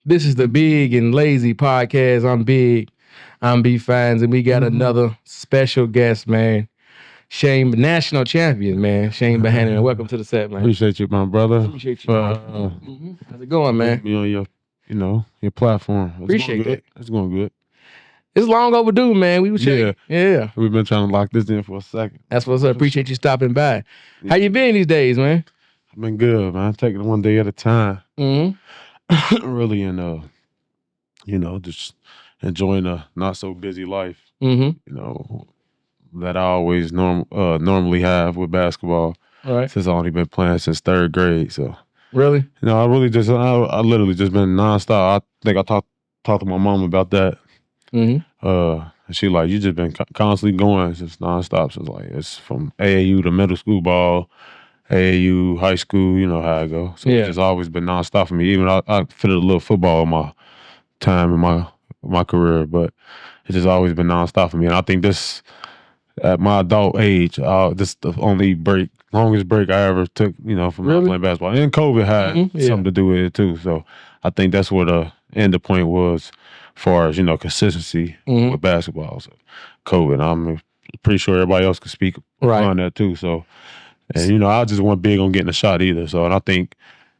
This is the Big and Lazy Podcast. I'm Big. I'm B Fines, and we got another special guest, man. Shane, national champion, man. Shane Behanan, and welcome to the set, man. Appreciate you, my brother. Appreciate you. How's it going, man? Me on your platform. Appreciate it. It's going good. It's long overdue, man. We were checking. Yeah. We've been trying to lock this in for a second. That's what's up. Appreciate you stopping by. How you been these days, man? I've been good, man. Taking it one day at a time. Really, just enjoying a not so busy life. That I always normally have with basketball. All right. Since I've only been playing since third grade, so. Really? I literally just been nonstop. I think I talked to my mom about that. And she like, you just been constantly going, just nonstop. So it's from AAU to middle school ball, AAU, high school, you know how I go. So it's just always been nonstop for me. Even I fit a little football in my time in my career, but it's just always been nonstop for me. And I think this, at my adult age, this is the longest break I ever took, from not playing basketball. And COVID had something to do with it too. So I think that's where the end of point was, as far as, consistency with basketball. So COVID, I'm pretty sure everybody else could speak on that too. So, and I just wasn't big on getting a shot either. So, and I think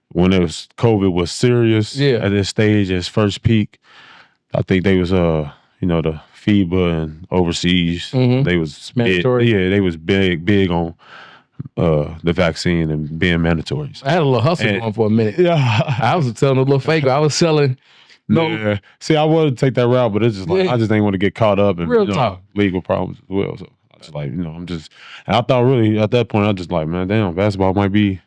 when COVID was serious at this stage, its first peak, I think they was, the FIBA and overseas, they was mandatory. They was big on the vaccine and being mandatory. I had a little hustle going for a minute. Yeah, I was selling a little fake. I was selling. No, yeah. See, I would take that route, but it's just like I just didn't want to get caught up in legal problems as well. So I just and I thought really at that point I just like, man, damn, basketball might be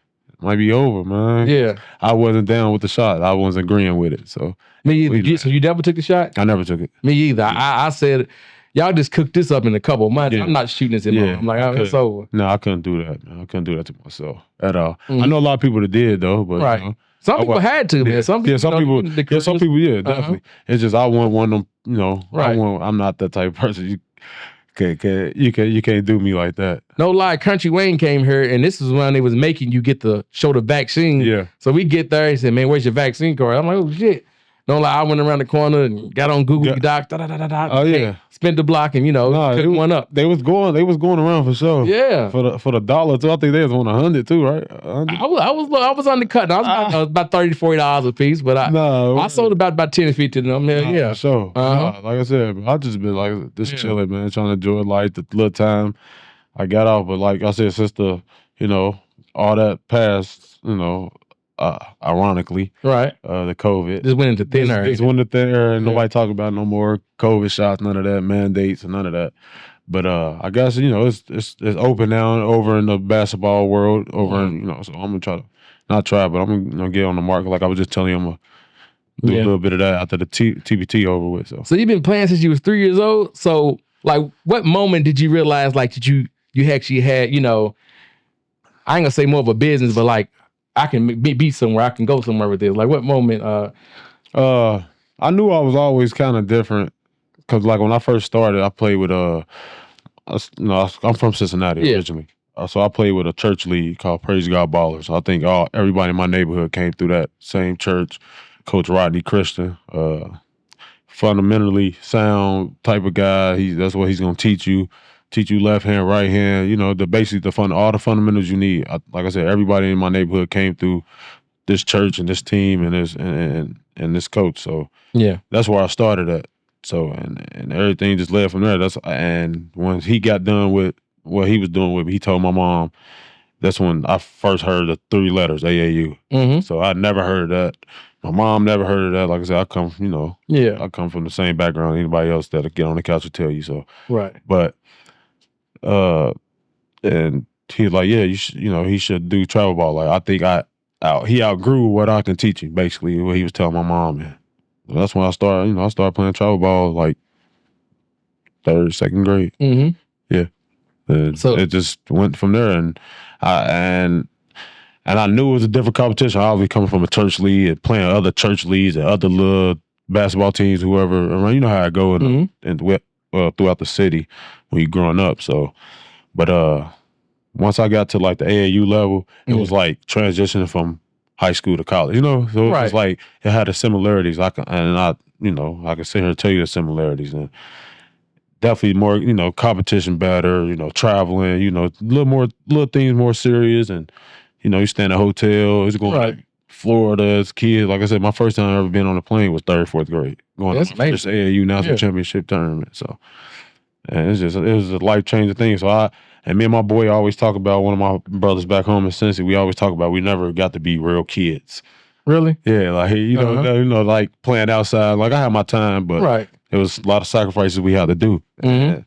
over, man. Yeah, I wasn't down with the shot. I wasn't agreeing with it. So me either. So you never took the shot? I never took it. Me either. I said, y'all just cooked this up in a couple of months. I'm not shooting this anymore. I'm like, it's over. No, I couldn't do that, man. I couldn't do that to myself at all. I know a lot of people that did though, but some people had to, man. Some people, definitely. It's just I want one of them, I'm not that type of person. You can't do me like that. No lie, Country Wayne came here, and this is when they was making you get the show the vaccine. Yeah. So we get there, he said, man, where's your vaccine card? I'm like, oh shit. No lie, I went around the corner and got on Google Doc, Oh yeah. Spent the block and took one up. They was going around for sure. Yeah. For the dollar too. I think they was on 100 too, right? 100? I was undercut. I was about $30 to $40 a piece, but I sold about 10 to 15 of them. Yeah. For sure. Like I said, I just been like just chilling, man, trying to enjoy life, the little time I got off. But like I said, since the all that passed, ironically, the COVID just went into thin air. Just went into thin air, and nobody talk about no more COVID shots, none of that, mandates, and none of that. But I guess it's open now over in the basketball world, over in, so I'm gonna but I'm gonna get on the market. Like I was just telling you, I'm gonna do a little bit of that after the TBT over with. So you've been playing since you was 3 years old. So like, what moment did you realize like that you actually had I ain't gonna say more of a business, but like, I can be somewhere. I can go somewhere with this. Like, what moment? I knew I was always kind of different because, like, when I first started, I played with I'm from Cincinnati originally, so I played with a church league called Praise God Ballers. I think everybody in my neighborhood came through that same church. Coach Rodney Christian, fundamentally sound type of guy. That's what he's gonna teach you left hand, right hand, all the fundamentals you need. Like I said, everybody in my neighborhood came through this church and this team and this coach. So that's where I started at. So and everything just led from there. And when he got done with what he was doing with me, he told my mom. That's when I first heard the 3 letters AAU. So I never heard of that. My mom never heard of that. Like I said, I come from the same background anybody else that'll get on the couch and tell you. So but. And he's like, yeah, he should do travel ball. Like I think he outgrew what I can teach him. Basically, what he was telling my mom. And that's when I started. I started playing travel ball like 3rd, 2nd grade. Yeah, and so it just went from there. And I knew it was a different competition. I was coming from a church league and playing other church leagues and other little basketball teams, whoever around. You know how I go throughout the city when you're growing up. So, but once I got to like the AAU level, it was like transitioning from high school to college, you know? So it's Right. just like, it had the similarities. I can sit here and tell you the similarities. And definitely more, competition better, traveling, little things more serious. And, you stay in a hotel, it's going Right. to Florida as a kid. Like I said, my first time ever been on a plane was third, fourth grade. Going That's to my first AAU National Championship tournament. So, and it was a life-changing thing. So and me and my boy always talk about, one of my brothers back home in Cincy, we always talk about we never got to be real kids. Really? Yeah, like, like playing outside. Like, I had my time, but it was a lot of sacrifices we had to do. And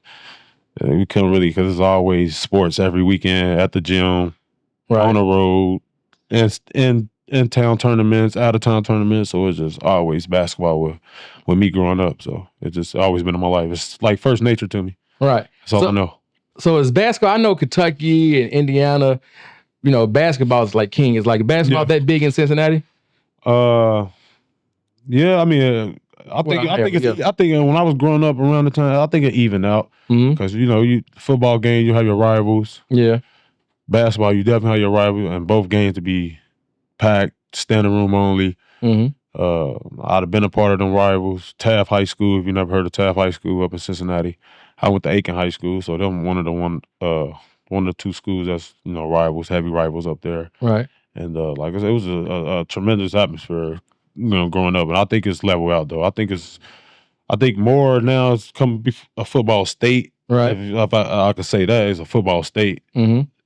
we couldn't really, because it's always sports every weekend at the gym, on the road, and in town tournaments, out of town tournaments. So it's just always basketball with me growing up. So it's just always been in my life. It's like first nature to me. Right. That's all I know. So it's basketball. I know Kentucky and Indiana, basketball is like king. Is like basketball that big in Cincinnati? Yeah, I mean, I think when I was growing up around the time, I think it evened out. Because, you football game, you have your rivals. Yeah. Basketball, you definitely have your rivals, and both games to be packed, standing room only. I'd have been a part of them rivals. Taft High School, if you never heard of Taft High School up in Cincinnati. I went to Aiken High School, so them one of the two schools that's, rivals, heavy rivals up there. Right. And like I said, it was a tremendous atmosphere, growing up. And I think it's level out though. I think more now it's come be a football state. Right. If I could say that, it's a football state.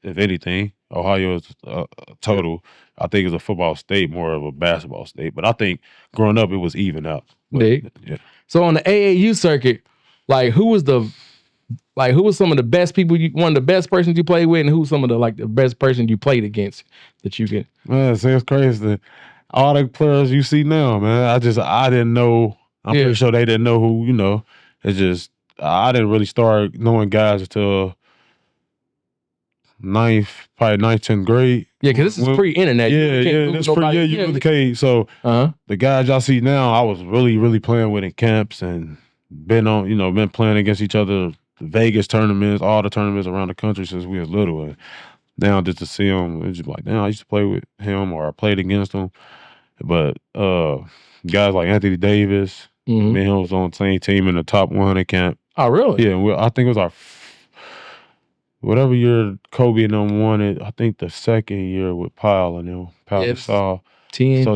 If anything, Ohio is total. I think it's a football state, more of a basketball state. But I think growing up, it was even out. Yeah. So on the AAU circuit, who was some of the best people one of the best persons you played with, and who's some of the best person you played against that you get? Man, it seems crazy. All the players you see now, man. I didn't know. I'm pretty sure they didn't know who. It's just I didn't really start knowing guys until ninth, 10th grade. Yeah, because this is pre-internet. That's Louisville-UK. So the guys y'all see now, I was really, really playing with in camps and been playing against each other, Vegas tournaments, all the tournaments around the country since we was little. And now just to see them, it's just like, damn, I used to play with him or I played against him. But guys like Anthony Davis, me and him was on the same team in the top 100 camp. Oh, really? Yeah, I think it was our whatever year Kobe and them won it. I think the second year with Pyle and them, Gasol. 10. So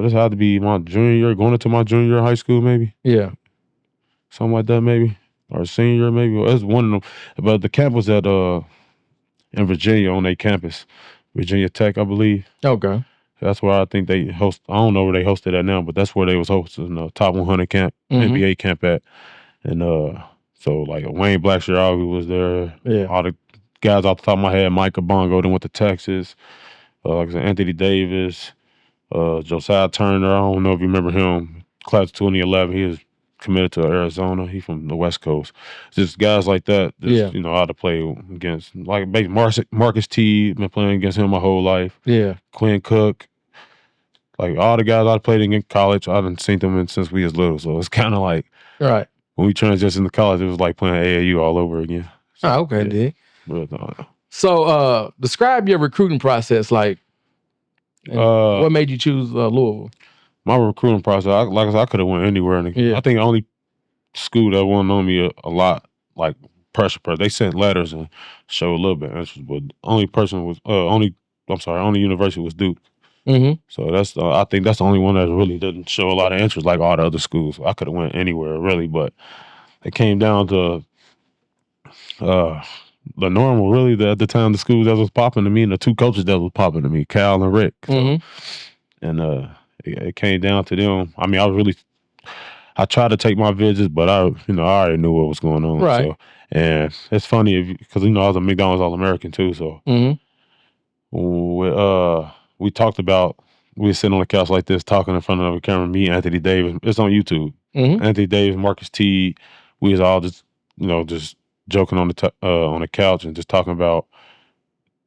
this had to be my junior year, going into my junior year of high school, maybe. Yeah, something like that, maybe, or senior year, maybe. Well, it's one of them. But the camp was at in Virginia on their campus, Virginia Tech, I believe. Okay. That's where I think they host. I don't know where they hosted at now, but that's where they was hosting the top 100 camp, NBA camp at. And so like Wayne Blackshear was there. Yeah. All the guys off the top of my head, Micah Bongo, then went to Texas. Like I said, Anthony Davis, Josiah Turner. I don't know if you remember him. Class of 2011. He was committed to Arizona. He from the West Coast. Just guys like that. Just, I had to play against. Like Marcus T. Been playing against him my whole life. Yeah. Quinn Cook. Like all the guys I played in college, I done seen them since we was little. So it's kind of like when we transitioned to college, it was like playing AAU all over again. So, okay, dude. But, so describe your recruiting process. What made you choose Louisville? My recruiting process, like I said, I could have went anywhere. I think the only school that wanted on me a lot, like pressure. They sent letters and showed a little bit of interest, but only university was Duke. So I think that's the only one that really didn't show a lot of interest like all the other schools. I could have went anywhere really, but it came down to the normal really at the time, the schools that was popping to me and the two coaches that was popping to me, Cal and Rick. So, and it came down to them. I mean, I tried to take my visits, but I already knew what was going on. Right. So, and it's funny because I was a McDonald's All-American too. So we talked about, we were sitting on the couch like this, talking in front of the camera, me and Anthony Davis. It's on YouTube. Anthony Davis, Marcus T. We was all just joking on the couch and just talking about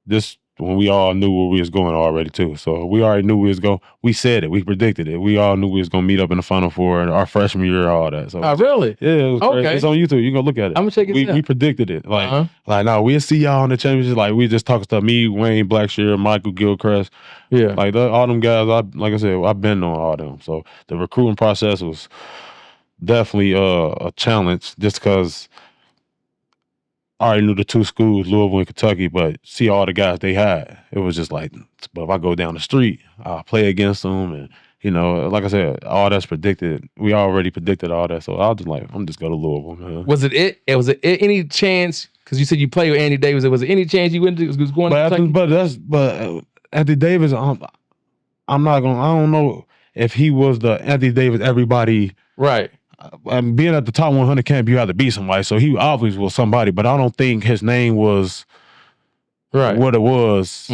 this when we all knew where we was going already too. So we already knew we was going. We said it. We predicted it. We all knew we was going to meet up in the Final Four and our freshman year, all that. So really? yeah, it was crazy. It's on YouTube. You can go look at it. I'm gonna check it out. We predicted it. Like no, we'll see y'all in the championship. Like we just talking stuff. Me, Wayne Blackshear, Michael Gilchrist. Yeah. Like all them guys. Like I said, I've been on all them. So the recruiting process was definitely a challenge, just because I already knew the two schools, Louisville and Kentucky, but see all the guys they had. It was just like, but if I go down the street, I'll play against them. And, you know, like I said, all that's predicted. We already predicted all that. So I was just like, I'm just go to Louisville, man. Was it any chance, because you said you played with Andy Davis, was there any chance you was going to Kentucky? But Anthony Davis, I'm not going to, I don't know if he was the Anthony Davis everybody. Right. And being at the top 100 camp, you have to be somebody. So he obviously was somebody, but I don't think his name was what it was,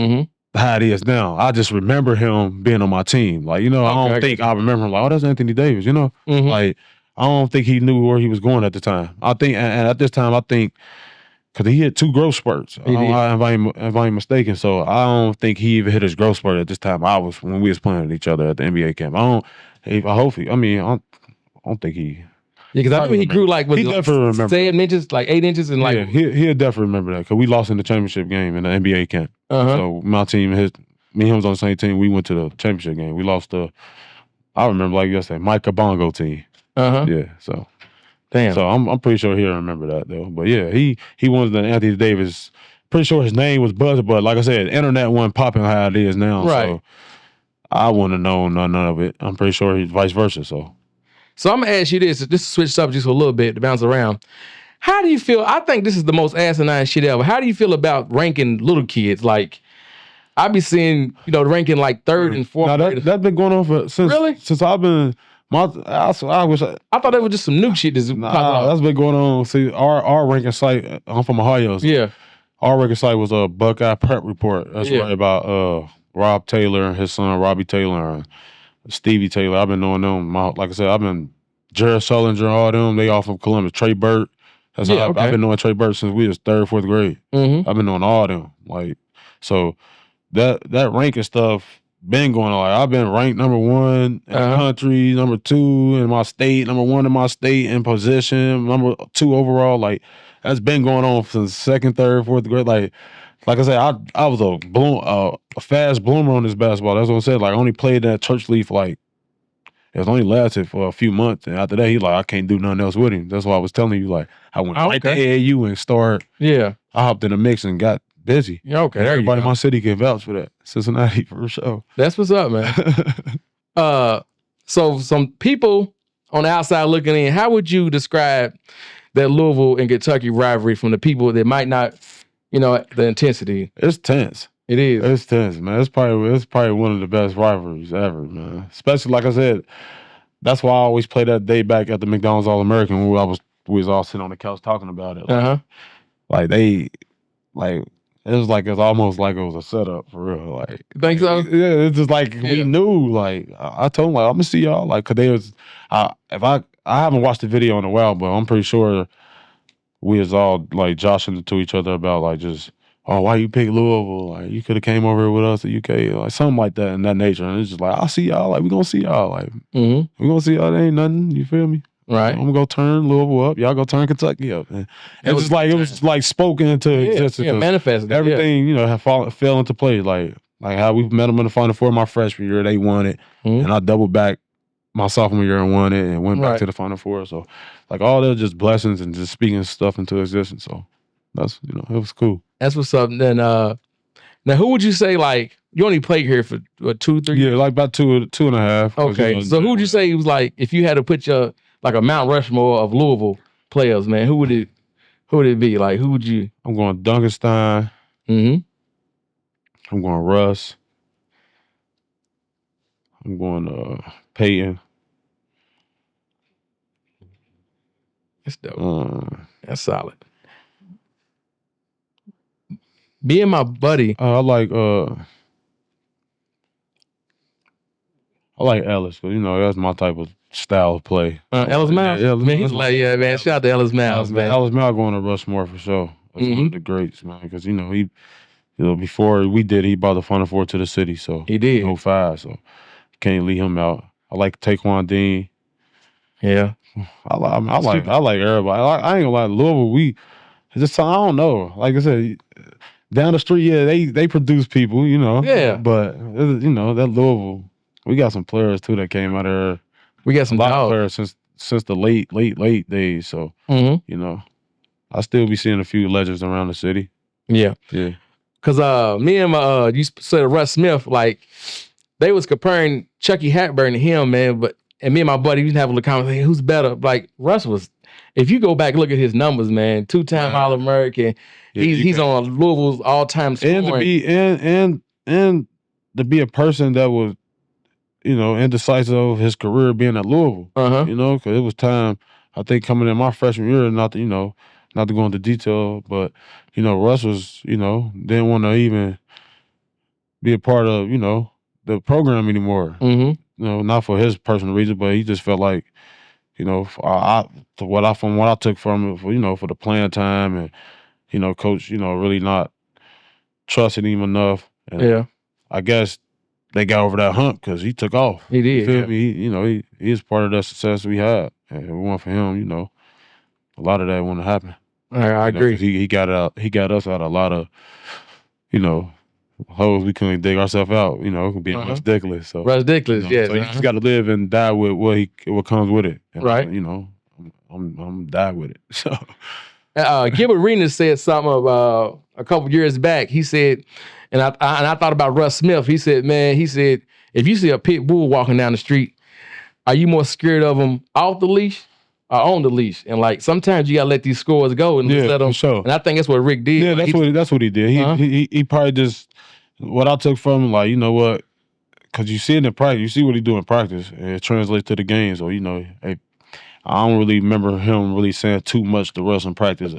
how it is now. I just remember him being on my team. Like, you know, I don't think I remember him like, oh, that's Anthony Davis, you know? Like, I don't think he knew where he was going at the time. I think, and at this time, I think, because he hit 2 growth spurts, if I ain't mistaken. So I don't think he even hit his growth spurt at this time. When we was playing with each other at the NBA camp. I don't think he. Yeah, because I remember he grew like, he definitely remember 7 inches, like 8 inches, and like. Yeah, he'll definitely remember that, because we lost in the championship game in the NBA camp. So my team, me and him was on the same team. We went to the championship game. We lost I remember like yesterday, Mike Kabongo team. Yeah, so. Damn. So I'm pretty sure he'll remember that though. But yeah, he was the Anthony Davis. Pretty sure his name was buzzed, but like I said, internet wasn't popping how it is now. Right. So I wouldn't have known none of it. I'm pretty sure he's vice versa. So I'm gonna ask you this. Just to switch subjects for a little bit to bounce around. How do you feel? I think this is the most asinine shit ever. How do you feel about ranking little kids? Like, I be seeing, you know, ranking like 3rd and 4th. Now that's been going on since I've been. I thought that was just some new shit. That's been going on. See, our ranking site. I'm from Ohio. So yeah. Our ranking site was a Buckeye Prep Report. That's right about Rob Taylor and his son Robbie Taylor and Stevie Taylor. I've been knowing them. Like I said, I've been Jared Sullinger, all them. They all from Columbus. Trey Burt. I've been knowing Trey Burt since we was 3rd, 4th grade. I've been knowing all them. Like, so that ranking stuff been going on. Like, I've been ranked number 1 in the country, number 2 in my state, number 1 in my state in position, number 2 overall. Like, that's been going on since 2nd, 3rd, 4th grade. Like I said, I was a fast bloomer on this basketball. That's what I said. Like, I only played that church league for it only lasted for a few months. And after that, he like, I can't do nothing else with him. That's why I was telling you, like, I went right to AAU and started. Yeah. I hopped in the mix and got busy. Yeah, okay. Everybody in my city can vouch for that. Cincinnati, for sure. That's what's up, man. So some people on the outside looking in, how would you describe that Louisville and Kentucky rivalry from the people that might not, you know, the intensity? It's tense. It is. It's tense, man. It's probably one of the best rivalries ever, man. Especially, like I said, that's why I always play that day back at the McDonald's All-American when we was all sitting on the couch talking about it. It's almost like it was a setup for real. Like, think so? Yeah, it's just like we knew. Like, I told them, like, I'm gonna see y'all. Like, cause I haven't watched the video in a while, but I'm pretty sure we was all like joshing to each other about like just, oh, why you pick Louisville? Like, you could have came over here with us to UK, like something like that in that nature. And it's just like, I'll see y'all. Like, we gonna see y'all. Like, we gonna see y'all. There ain't nothing. You feel me? Right. I'm gonna go turn Louisville up. Y'all go turn Kentucky up. And it was like spoken into existence. Yeah, manifested. Everything, you know, fell into place. Like how we met them in the Final Four my freshman year, they won it. And I doubled back my sophomore year and won it and went back to the Final Four. So like all that just blessings and just speaking stuff into existence. So that's, you know, it was cool. That's what's up. Then now who would you say, like, you only played here for what, 2, 3 years? Yeah, like about two and a half. Okay. You know, so who would you say was like, if you had to put your like a Mount Rushmore of Louisville players, man, who would it be? Like, who would you? I'm going Duncanstein. I'm going Russ. I'm going Peyton. That's dope. That's solid. Being my buddy. I like Ellis, because, you know, that's my type of style of play. Ellis Miles? Yeah, man, he's like, yeah, man. Shout out to Ellis Miles, man. Ellis Miles going to Rushmore for sure. That's one of the greats, man, because, you know, before we did, he brought the Final Four to the city. So he did. 05, so can't leave him out. I like Taekwon Dean. Yeah. I like everybody. I ain't gonna lie, Louisville, I don't know. Like I said, down the street, yeah, they produce people, Yeah. But that Louisville, we got some players too that came out of there. We got some a lot of players since the late days. So I still be seeing a few legends around the city. Yeah. Yeah. Cause me and my you said Russ Smith, like they was comparing Chucky Hatburn to him, man. And me and my buddy, we was having a conversation, who's better? Like Russ was, if you go back and look at his numbers, man, 2-time All-American. Yeah, he's on Louisville's all-time scoring. And to be a person that was, indecisive of his career being at Louisville. Because it was time, I think, coming in my freshman year, not to go into detail, but Russ was, didn't want to even be a part of, the program anymore. Not for his personal reason, but he just felt like, from what I took from it, for the playing time and, coach, really not trusting him enough. And I guess they got over that hump because he took off. He did. You feel me? He is part of that success we had. And if it weren't for him, a lot of that wouldn't happen. I agree. He got us out of a lot of, holes we couldn't dig ourselves out, being ridiculous. So ridiculous, yeah. So you just got to live and die with what comes with it. And right. I'm die with it. So Gilbert Arenas said something about a couple years back. He said, and I thought about Russ Smith. He said, if you see a pit bull walking down the street, are you more scared of him off the leash or on the leash? And like sometimes you gotta let these scores go and let them. Sure. And I think that's what Rick did. Yeah, that's what he did. He probably just, what I took from him, like, you know what, because you see it in practice, you see what he do in practice, and it translates to the game. So hey, I don't really remember him really saying too much to Russ in practice,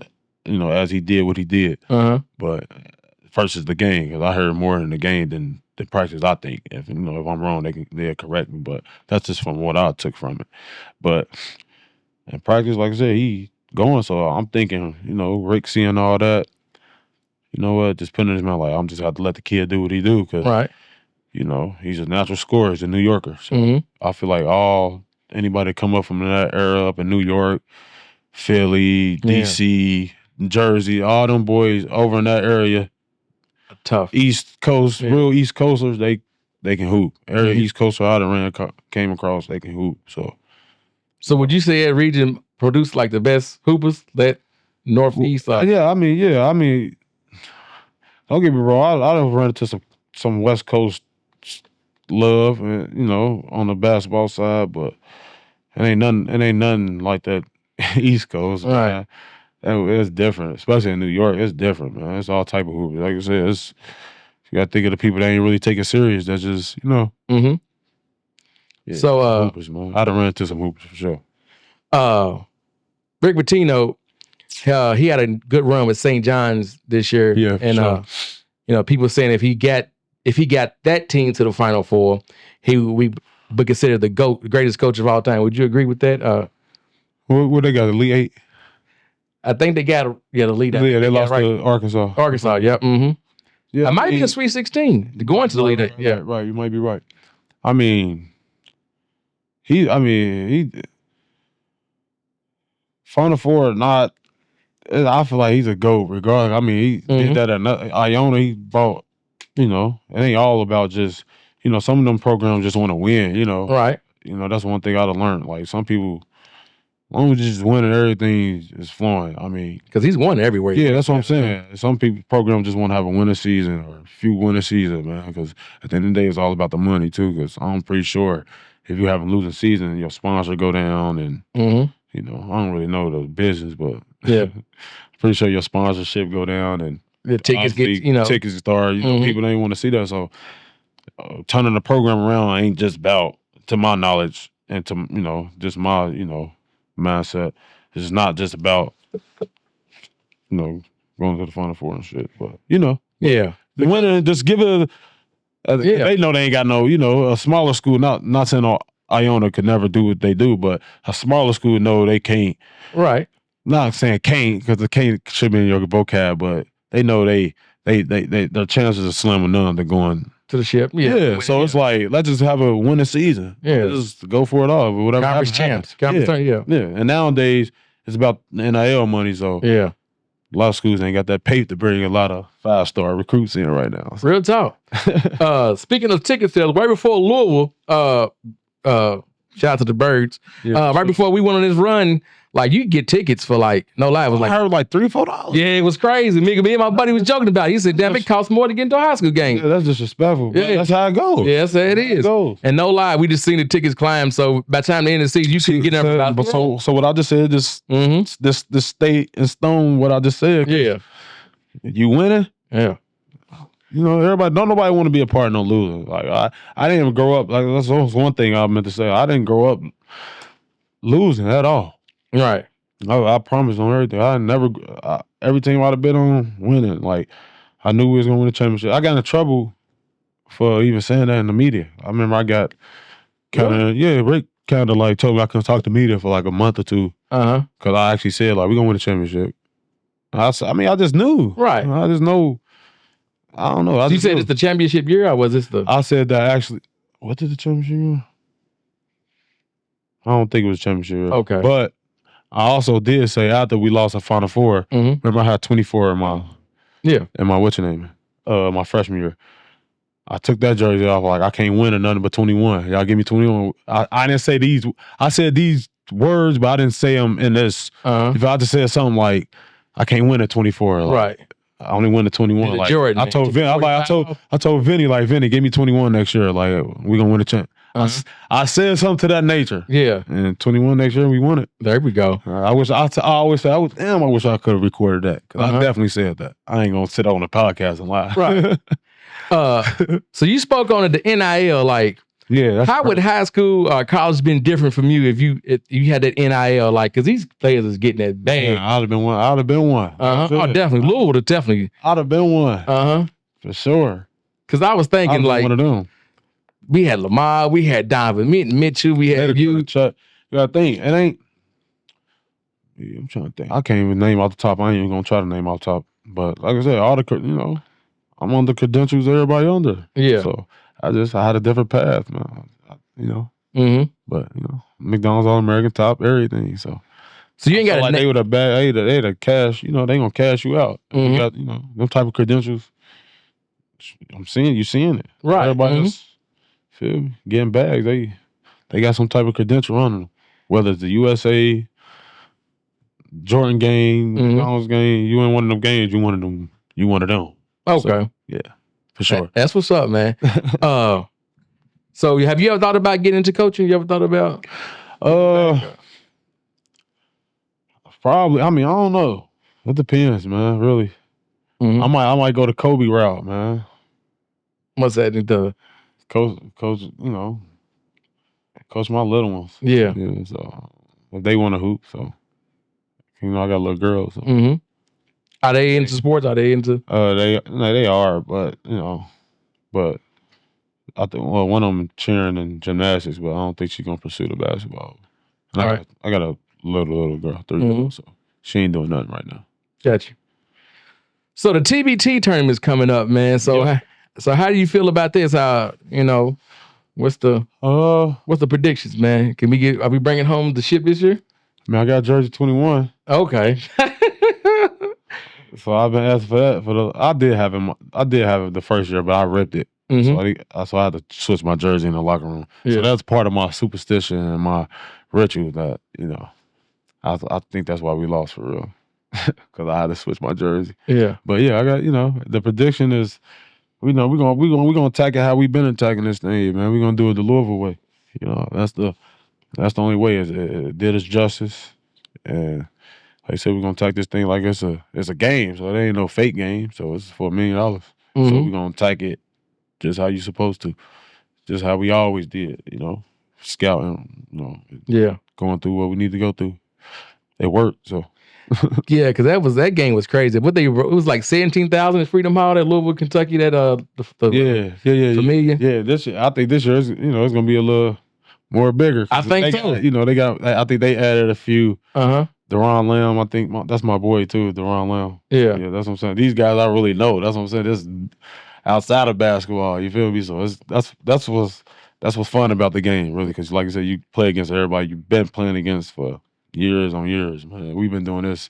as he did what he did. But versus the game, because I heard more in the game than the practice. I think if if I'm wrong, they'll correct me. But that's just from what I took from it. But in practice, like I said, he going. So I'm thinking, Rick seeing all that, you know what, just putting in his mouth, like, I'm just got to let the kid do what he do, because he's a natural scorer. He's a New Yorker. So I feel like anybody come up from that era up in New York, Philly, DC, Jersey, all them boys over in that area, tough East Coast, real East Coasters, they can hoop. Every East Coaster I came across, they can hoop. So would you say that region produced like the best hoopers, that Northeast? Yeah, I mean, don't get me wrong. I don't run into some West Coast love, on the basketball side, but it ain't nothing like that East Coast. Right. Man. It's different, especially in New York. It's different, man. It's all type of hoopers. Like I said, you got to think of the people that ain't really take it serious. That's just, Yeah, so hoopers, man. I'd have run into some hoopers for sure. Rick Pitino, he had a good run with St. John's this year. Yeah, and sure. People saying if he got that team to the Final Four, we would consider the GOAT, the greatest coach of all time. Would you agree with that? What they got, Elite Eight? I think they got the lead. Yeah, they lost to Arkansas. Arkansas, yep. Yeah, it might be a Sweet 16 to go into the lead. Right. You might be right. I mean, he Final Four or not, I feel like he's a GOAT regardless. I mean, he did that at Iona. He brought, it ain't all about just, some of them programs just want to win, Right. That's one thing I've learned. Like, some people, as long as you just winning, everything is flowing. I mean, because he's won everywhere. Yeah, that's what I'm saying. Some programs just want to have a winning season or a few winning seasons, man. Because at the end of the day, it's all about the money too. Because I'm pretty sure if you have a losing season, your sponsor go down, and I don't really know the business, but pretty sure your sponsorship go down, and the tickets get tickets start. People don't want to see that. So turning the program around ain't just about, to my knowledge and to just my mindset. It's not just about going to the Final Four and shit, but the winner, just give it. They know they ain't got no, a smaller school. Not saying Iona could never do what they do, but a smaller school know they can't. Right. Not saying can't, because the can't should be in your vocab, but they know they their chances are slim or none to going to the ship. Yeah. So it's like, let's just have a winning season. Yeah. Let's just go for it all. Whatever Conference champs. Conference, yeah. And nowadays it's about NIL money. So yeah. A lot of schools ain't got that paper to bring a lot of 5-star recruits in right now. So. Real talk. Speaking of ticket sales, right before Louisville, shout out to the Birds. Right before we went on this run, like you could get tickets for like, no lie, it was like I heard like $3-4. Yeah, it was crazy. Me and my buddy was joking about it. He said, damn, it costs more to get into a high school game. Yeah, that's disrespectful. Yeah. That's how it goes. Yeah, that's how it is. And no lie, we just seen the tickets climb. So by the time the end of the season, you couldn't get there. So what I just said, this stay in stone, what I just said. Yeah. You winning? Yeah. You know, nobody want to be a part of no loser. Like I didn't even grow up, like that's one thing I meant to say. I didn't grow up losing at all. Right. I promise on everything. Every team I'd have been on winning. Like I knew we was gonna win the championship. I got into trouble for even saying that in the media. I remember I got Rick kind of like told me I couldn't talk to media for like a month or two. Cause I actually said like, we gonna win the championship. I just knew. Right. I just know. I don't know. You said it's the championship year, or was this the? I said that actually. What did the championship year? I don't think it was championship year. Okay. But I also did say after we lost the Final Four, remember I had 24 in my my freshman year. I took that jersey off like I can't win or nothing but 21. Y'all give me 21. I didn't say these. I said these words, but I didn't say them in this. If I just said something like I can't win at 24, like, right. I only win at 21. Like Jordan, I told Vinny, I told Vinny, like, Vinny, give me 21 next year. Like we gonna win the champ. I said something to that nature. Yeah. And 21 next year we won it. There we go. I always say I wish I could have recorded that. Cause I definitely said that. I ain't gonna sit on the podcast and lie. Right. So you spoke on the NIL, like how would high school or college been different from you if you had that NIL, like, because these players is getting that bag. Yeah, I'd have been one. Oh, definitely. Louisville would have definitely. I'd have been one. For sure. Because I was thinking like one of them. We had Lamar, we had Donovan Mitchell, we had you. You gotta think. It ain't. I'm trying to think. I can't even name off the top. I ain't even gonna try to name off the top. But like I said, I'm on the credentials everybody under. Yeah. So I had a different path, man. But McDonald's All-American, top everything. So you ain't got like they would have they had a cash. They gonna cash you out. You got them type of credentials. You seeing it. Right. Everybody else, feel me, getting bags. They got some type of credential on them. Whether it's the USA, Jordan game, McDonald's game, you in one of them games, you one of them. Okay. So, yeah, for sure. That's what's up, man. So have you ever thought about getting into coaching? You ever thought about? Probably. I mean, I don't know. It depends, man. Really. I might go the Kobe route, man. What's that? The coach. Coach my little ones. Yeah. So if they want to hoop, so I got little girls. So. Are they into sports? Are they into? They are, but but I think one of them cheering and gymnastics, but I don't think she's gonna pursue the basketball. I got a little girl, 3 years old, so she ain't doing nothing right now. Gotcha. So the TBT tournament's coming up, man. So how do you feel about this? What's the predictions, man? Are we bringing home the ship this year? Man, I got jersey 21. Okay. So I've been asking for that. I did have it the first year, but I ripped it. So I had to switch my jersey in the locker room. Yeah. So that's part of my superstition and my ritual that, I think that's why we lost for real. Because I had to switch my jersey. Yeah. But yeah, I got, the prediction is, we're gonna attack it how we've been attacking this thing, man. We're gonna do it the Louisville way. That's the only way. It did us justice. And like I said, we're gonna attack this thing like it's a game, so it ain't no fake game. So it's for $1 million. So we're gonna attack it just how you supposed to. Just how we always did, scouting, going through what we need to go through. It worked, so. Yeah, because that game was crazy. It was like 17,000 at Freedom Hall at Louisville, Kentucky. That Familia. Yeah, I think this year it's gonna be a little more bigger. I think so. I think they added a few. The Deron Lamb, I think that's my boy too, Deron Lamb. Yeah. Yeah, that's what I'm saying. These guys I really know. That's what I'm saying. This is outside of basketball, you feel me? So that's what's fun about the game, really, because like I said, you play against everybody you've been playing against for years on years, man. We've been doing this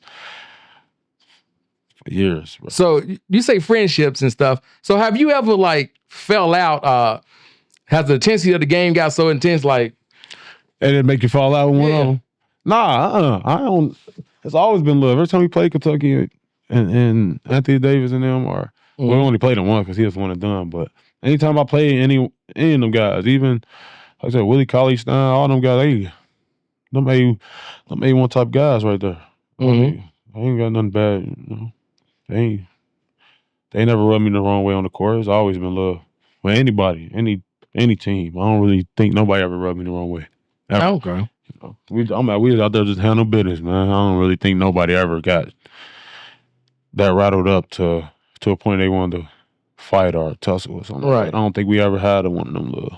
for years, bro. So you say friendships and stuff. So have you ever like fell out? Has the intensity of the game got so intense, like and it make you fall out with one of them? Nah, I don't. It's always been love. Every time we play Kentucky and Anthony Davis and them, or we only played him once because he was one and done. But anytime I play any of them guys, even like I said, Willie Cauley-Stein, all them guys, them A1 type guys right there. I ain't got nothing bad. You know? They never rubbed me the wrong way on the court. It's always been love. With anybody, any team. I don't really think nobody ever rubbed me the wrong way. Ever. Okay. You know, we was out there just handling business, man. I don't really think nobody ever got that rattled up to a point they wanted to fight or tussle or something. Right. I don't think we ever had one of them little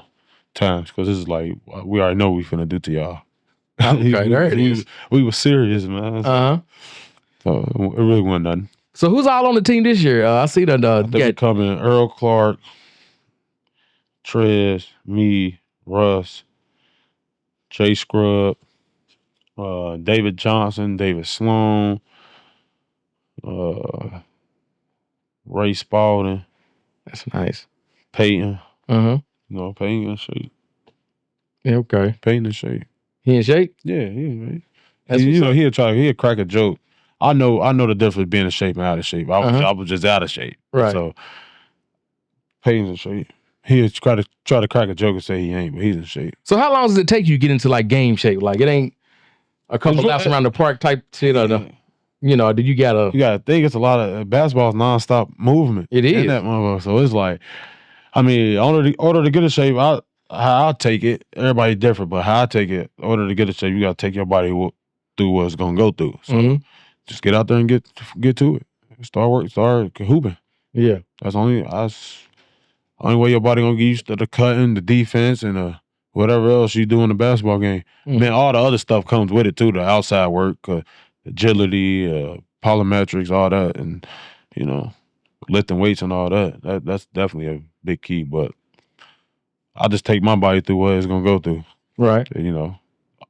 times because this is like we already know what we finna do to y'all. Okay, there it is. We were serious, man. So it really wasn't nothing. So who's all on the team this year? I see that. They're coming Earl Clark, Trez, me, Russ, Jay Scrub, David Johnson, David Sloan, Ray Spalding. That's nice. Peyton. You know, Peyton in shape. Yeah, okay. Peyton in shape. He in shape? Yeah, he in shape. He'll crack a joke. I know the difference being in shape and out of shape. I was just out of shape. Right. So Peyton's in shape. He'll try to crack a joke and say he ain't, but he's in shape. So how long does it take you to get into like game shape? Like it ain't a couple laps around the park type shit, or do you gotta think it's a lot of basketball's nonstop movement. It is in that motherfucker. So it's like, I mean, in order to get in shape, how I take it, everybody different, but how I take it, in order to get in shape, you gotta take your body through what it's gonna go through. So just get out there and get to it. Start hooping. Yeah. That's only way your body gonna get used to the cutting, the defense, and whatever else you do in the basketball game. Then all the other stuff comes with it too, the outside work, agility, polymetrics, all that, and lifting weights and all that. That's definitely a big key. But I just take my body through what it's gonna go through. Right.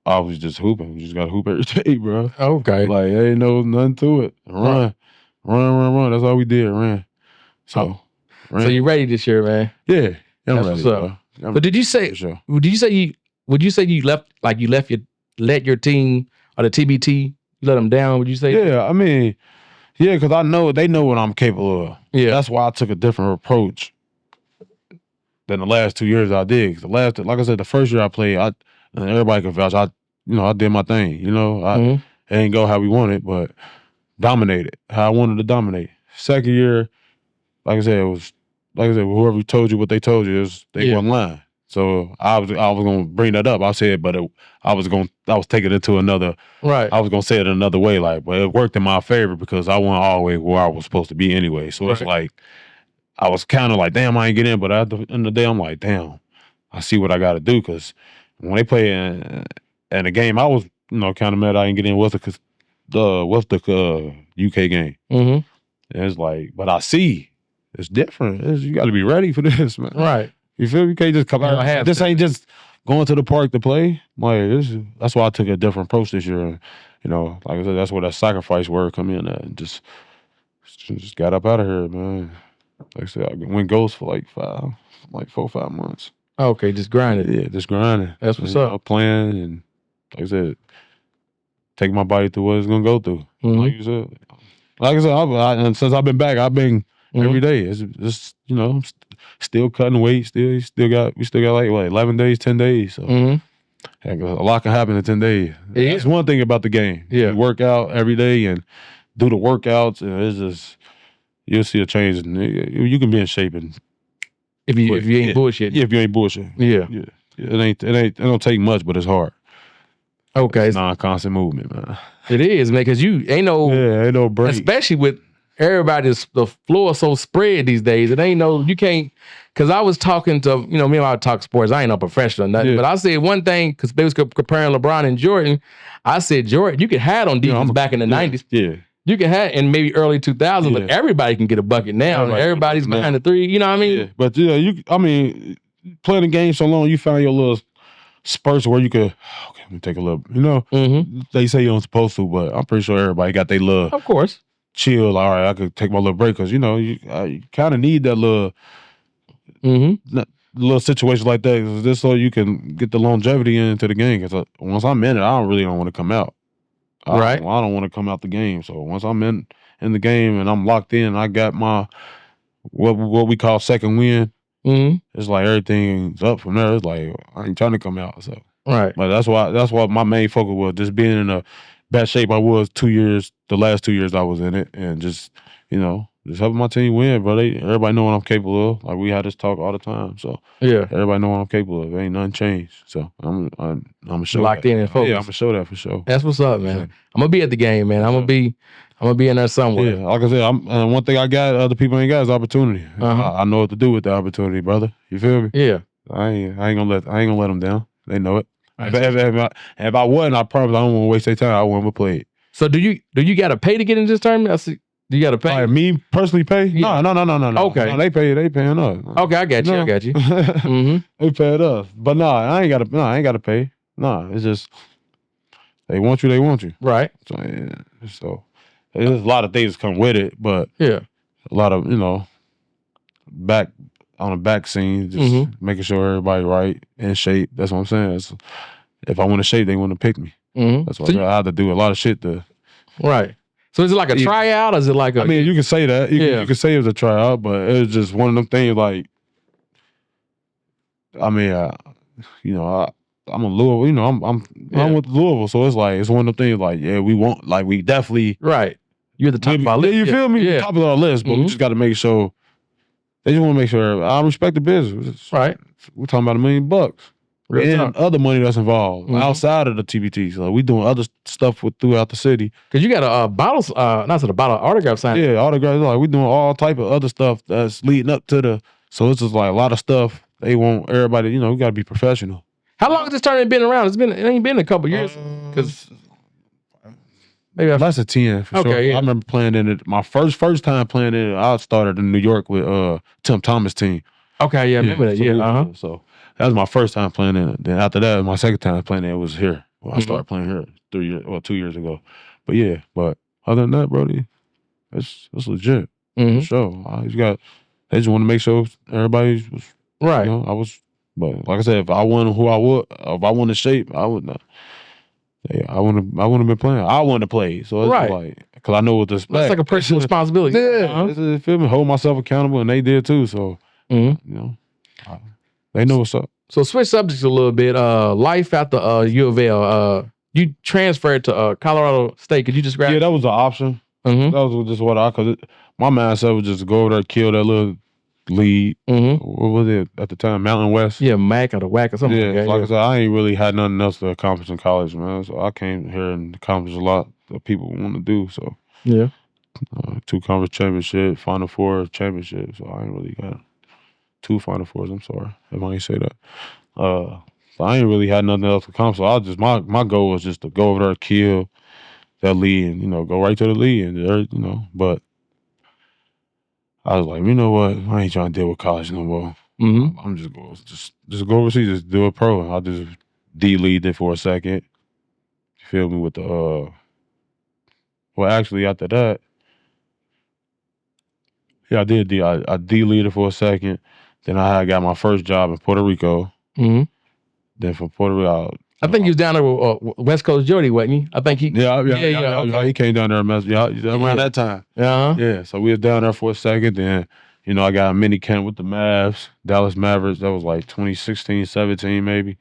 I was just hooping. You just gotta hoop every day, bro. Okay. Like there ain't nothing to it. Run. That's all we did. Ran. So you ready this year, man? Yeah. I'm That's ready, what's up. bro. But did you say you let your team or the TBT, you let them down? Would you say? Yeah, I mean, because they know what I'm capable of. Yeah. That's why I took a different approach than the last 2 years I did. Like I said, the first year I played, and everybody can vouch, I did my thing. It ain't go how we wanted, but dominated how I wanted to dominate. Second year, like I said, whoever told you what they told you, they wasn't lying. So I was gonna bring that up. I said, but I was taking it to another. Right. I was gonna say it another way, but it worked in my favor because I went all the way where I was supposed to be anyway. So it's like I was kind of like, damn, I ain't get in. But at the end of the day, I'm like, damn, I see what I got to do because when they play in the game, I was kind of mad I didn't get in. What's the UK game? And it's like, but I see it's different. You got to be ready for this, man. Right. You feel me? You can't just come out. This ain't just going to the park to play. Like that's why I took a different approach this year. Like I said, that's where that sacrifice word come in at. And just got up out of here, man. Like I said, I went ghost for like 4 or 5 months. Okay, just grinding. Yeah, just grinding. That's what's up. Playing and like I said, take my body through what it's gonna go through. Like you said. Like I said, and since I've been back, I've been every day. It's still cutting weight. We still got like 11 days, 10 days. So a lot can happen in 10 days. It's one thing about the game. Yeah, you work out every day and do the workouts, and it's just you'll see a change. And you can be in shape and if you ain't bullshit. Yeah, if you ain't bullshit. Yeah. It don't take much, but it's hard. Okay, it's non-constant movement, man. It is, man, because you ain't no break. Especially with the floor is so spread these days. It ain't you can't, because I was talking to, me and I talk sports. I ain't no professional or nothing, but I said one thing, because they was comparing LeBron and Jordan. I said, Jordan, you could have on defense back in the 90s. Yeah. You can have in maybe early 2000s, but everybody can get a bucket now. Everybody's behind the three. You know what I mean? Yeah. But playing the game so long, you found your little spurts where you could, okay, let me take a little, they say you don't supposed to, but I'm pretty sure everybody got their little, of course, chill. All right, I could take my little break, because, you kind of need that little, little situation like that, just so you can get the longevity into the game. Because once I'm in it, I don't want to come out. I don't want to come out the game. So once I'm in the game and I'm locked in, I got my what we call second win. It's like everything's up from there. It's like I ain't trying to come out. So but that's why my main focus was just being in a bad shape I was 2 years, the last 2 years I was in it, and just just helping my team win, bro. Everybody know what I'm capable of. Like we had this talk all the time. So everybody know what I'm capable of. Ain't nothing changed. So I'm gonna show locked in and focused. Yeah, I'm gonna show that for sure. That's what's up, man. I'm gonna be at the game, man. I'm gonna be in there somewhere. Yeah, like I said, one thing I got other people ain't got is opportunity. I know what to do with the opportunity, brother. You feel me? Yeah. I ain't gonna let them down. They know it. If I wasn't, I promise I don't want to waste their time. I wouldn't play it. So do you got to pay to get in this tournament? I see. Do you got to pay? Like me personally pay? Yeah. No. Okay. No, they paying us. Okay, I got you. They paying us. But I ain't gotta pay. No, it's just they want you. Right. So there's a lot of things that come with it, but a lot of, back on the back scene, just making sure everybody right, in shape. That's what I'm saying. If I want to shape, they want to pick me. That's why I have to do a lot of shit to. Right. So is it like a tryout, or is it like a? I mean, you can say that. You can say it's a tryout, but it's just one of them things. Like, I mean, I'm a Louisville. I'm with Louisville, so it's like it's one of them things. Like, we definitely right. You're the top of our list. You feel me? Yeah. Top of our list, but we just got to make sure. They just want to make sure I respect the business. Right. We're talking about $1 million. And other money that's involved outside of the TBT. So we doing other stuff throughout the city. Because you got a bottle autograph sign. Yeah, autograph. Like we doing all type of other stuff that's leading up to the. So it's just like a lot of stuff. They want everybody. We got to be professional. How long has this tournament been around? It ain't been a couple years. Because maybe less than 10 for sure. I remember playing in it. My first time playing in it. I started in New York with Tim Thomas' team. Okay, yeah, I remember that. Yeah, So that was my first time playing in it. Then after that, my second time playing it was here. Well, I started playing here 2 years ago. But other than that, Brody, it's legit. For sure. They just want to make sure everybody was right. But like I said, if I wasn't who I would, if I wanted shape, I would not. Yeah, I wouldn't have been playing. I wanted to play. So it's like, because I know what to expect. It's like a personal responsibility. Yeah. Feel me? Hold myself accountable, and they did too. So, they know what's up. So switch subjects a little bit. Life after U of L. You transferred to Colorado State. Could you describe? Yeah, that was an option. That was just because my mindset was just to go over there, kill that little lead. What was it at the time? Mountain West? Yeah, MAC or the WAC or something. Yeah, like I said, I ain't really had nothing else to accomplish in college, man. So I came here and accomplished a lot that people want to do. So 2 conference championships, Final Four championships. So I ain't really got 2 Final Fours. I'm sorry if I ain't say that. So I ain't really had nothing else to accomplish. So I just my goal was just to go over there, kill that lead, and go right to the lead, and But I was like, you know what? I ain't trying to deal with college no more. I'm just going just go overseas, just do a pro. I'll just D-lead it for a second. You feel me? With the well, actually after that, I did I D-lead it for a second. Then I got my first job in Puerto Rico. Then from Puerto Rico, I think he was down there with West Coast Jody, wasn't he? I think he. Okay. He came down there around that time. Yeah. So we was down there for a second. Then, I got a mini camp with the Mavs, Dallas Mavericks. That was like 2016, 17 maybe.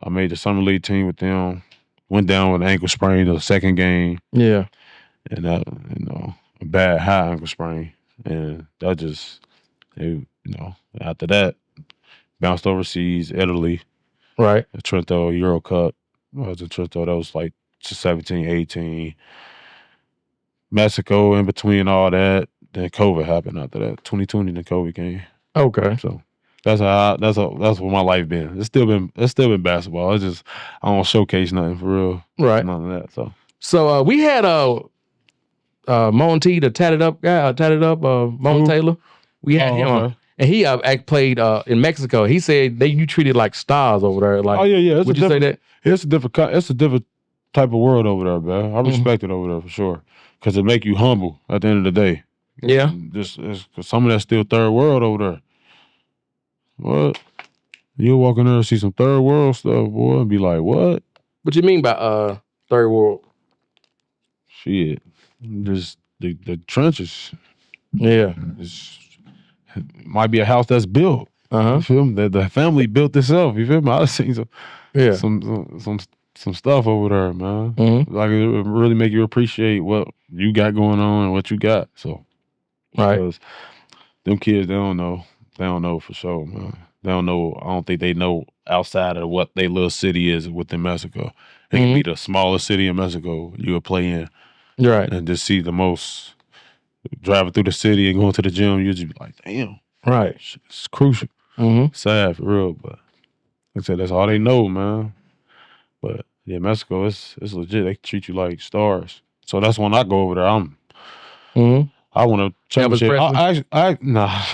I made the summer league team with them. Went down with an ankle sprain the second game. Yeah. And that, a bad high ankle sprain, and that just, after that, bounced overseas, Italy. Right. Trento Euro Cup. I was in Trento. That was like 17, 18. Mexico in between all that. Then COVID happened after that. 2020, then COVID came. Okay. So that's what my life been. It's still been basketball. It's just I don't showcase nothing for real. Right. None of that. So we had Monty, the tatted up guy, Mon Taylor. We had him, okay. and he played in Mexico. He said you treated like stars over there. Like, yeah. Would you say that? It's a different type of world over there, man. I respect it over there for sure, because it make you humble at the end of the day. Yeah. Just some of that's still third world over there. What? You'll walk in there and see some third world stuff, boy, and be like, what? What you mean by third world? Shit. Just the trenches. Yeah. Might be a house that's built. You feel me? The family built itself. You feel me? I've seen some stuff over there, man. Like it really make you appreciate what you got going on and what you got. So, right. Because them kids, they don't know. They don't know for sure, man. They don't know. I don't think they know outside of what their little city is within Mexico. It can be the smallest city in Mexico you would play in. Right. And just see the most, driving through the city and going to the gym, you just be like, damn. Right. It's crucial. Sad for real, but like I said, that's all they know, man. But yeah, Mexico, it's legit. They treat you like stars. So that's when I go over there. I want a championship. Nah.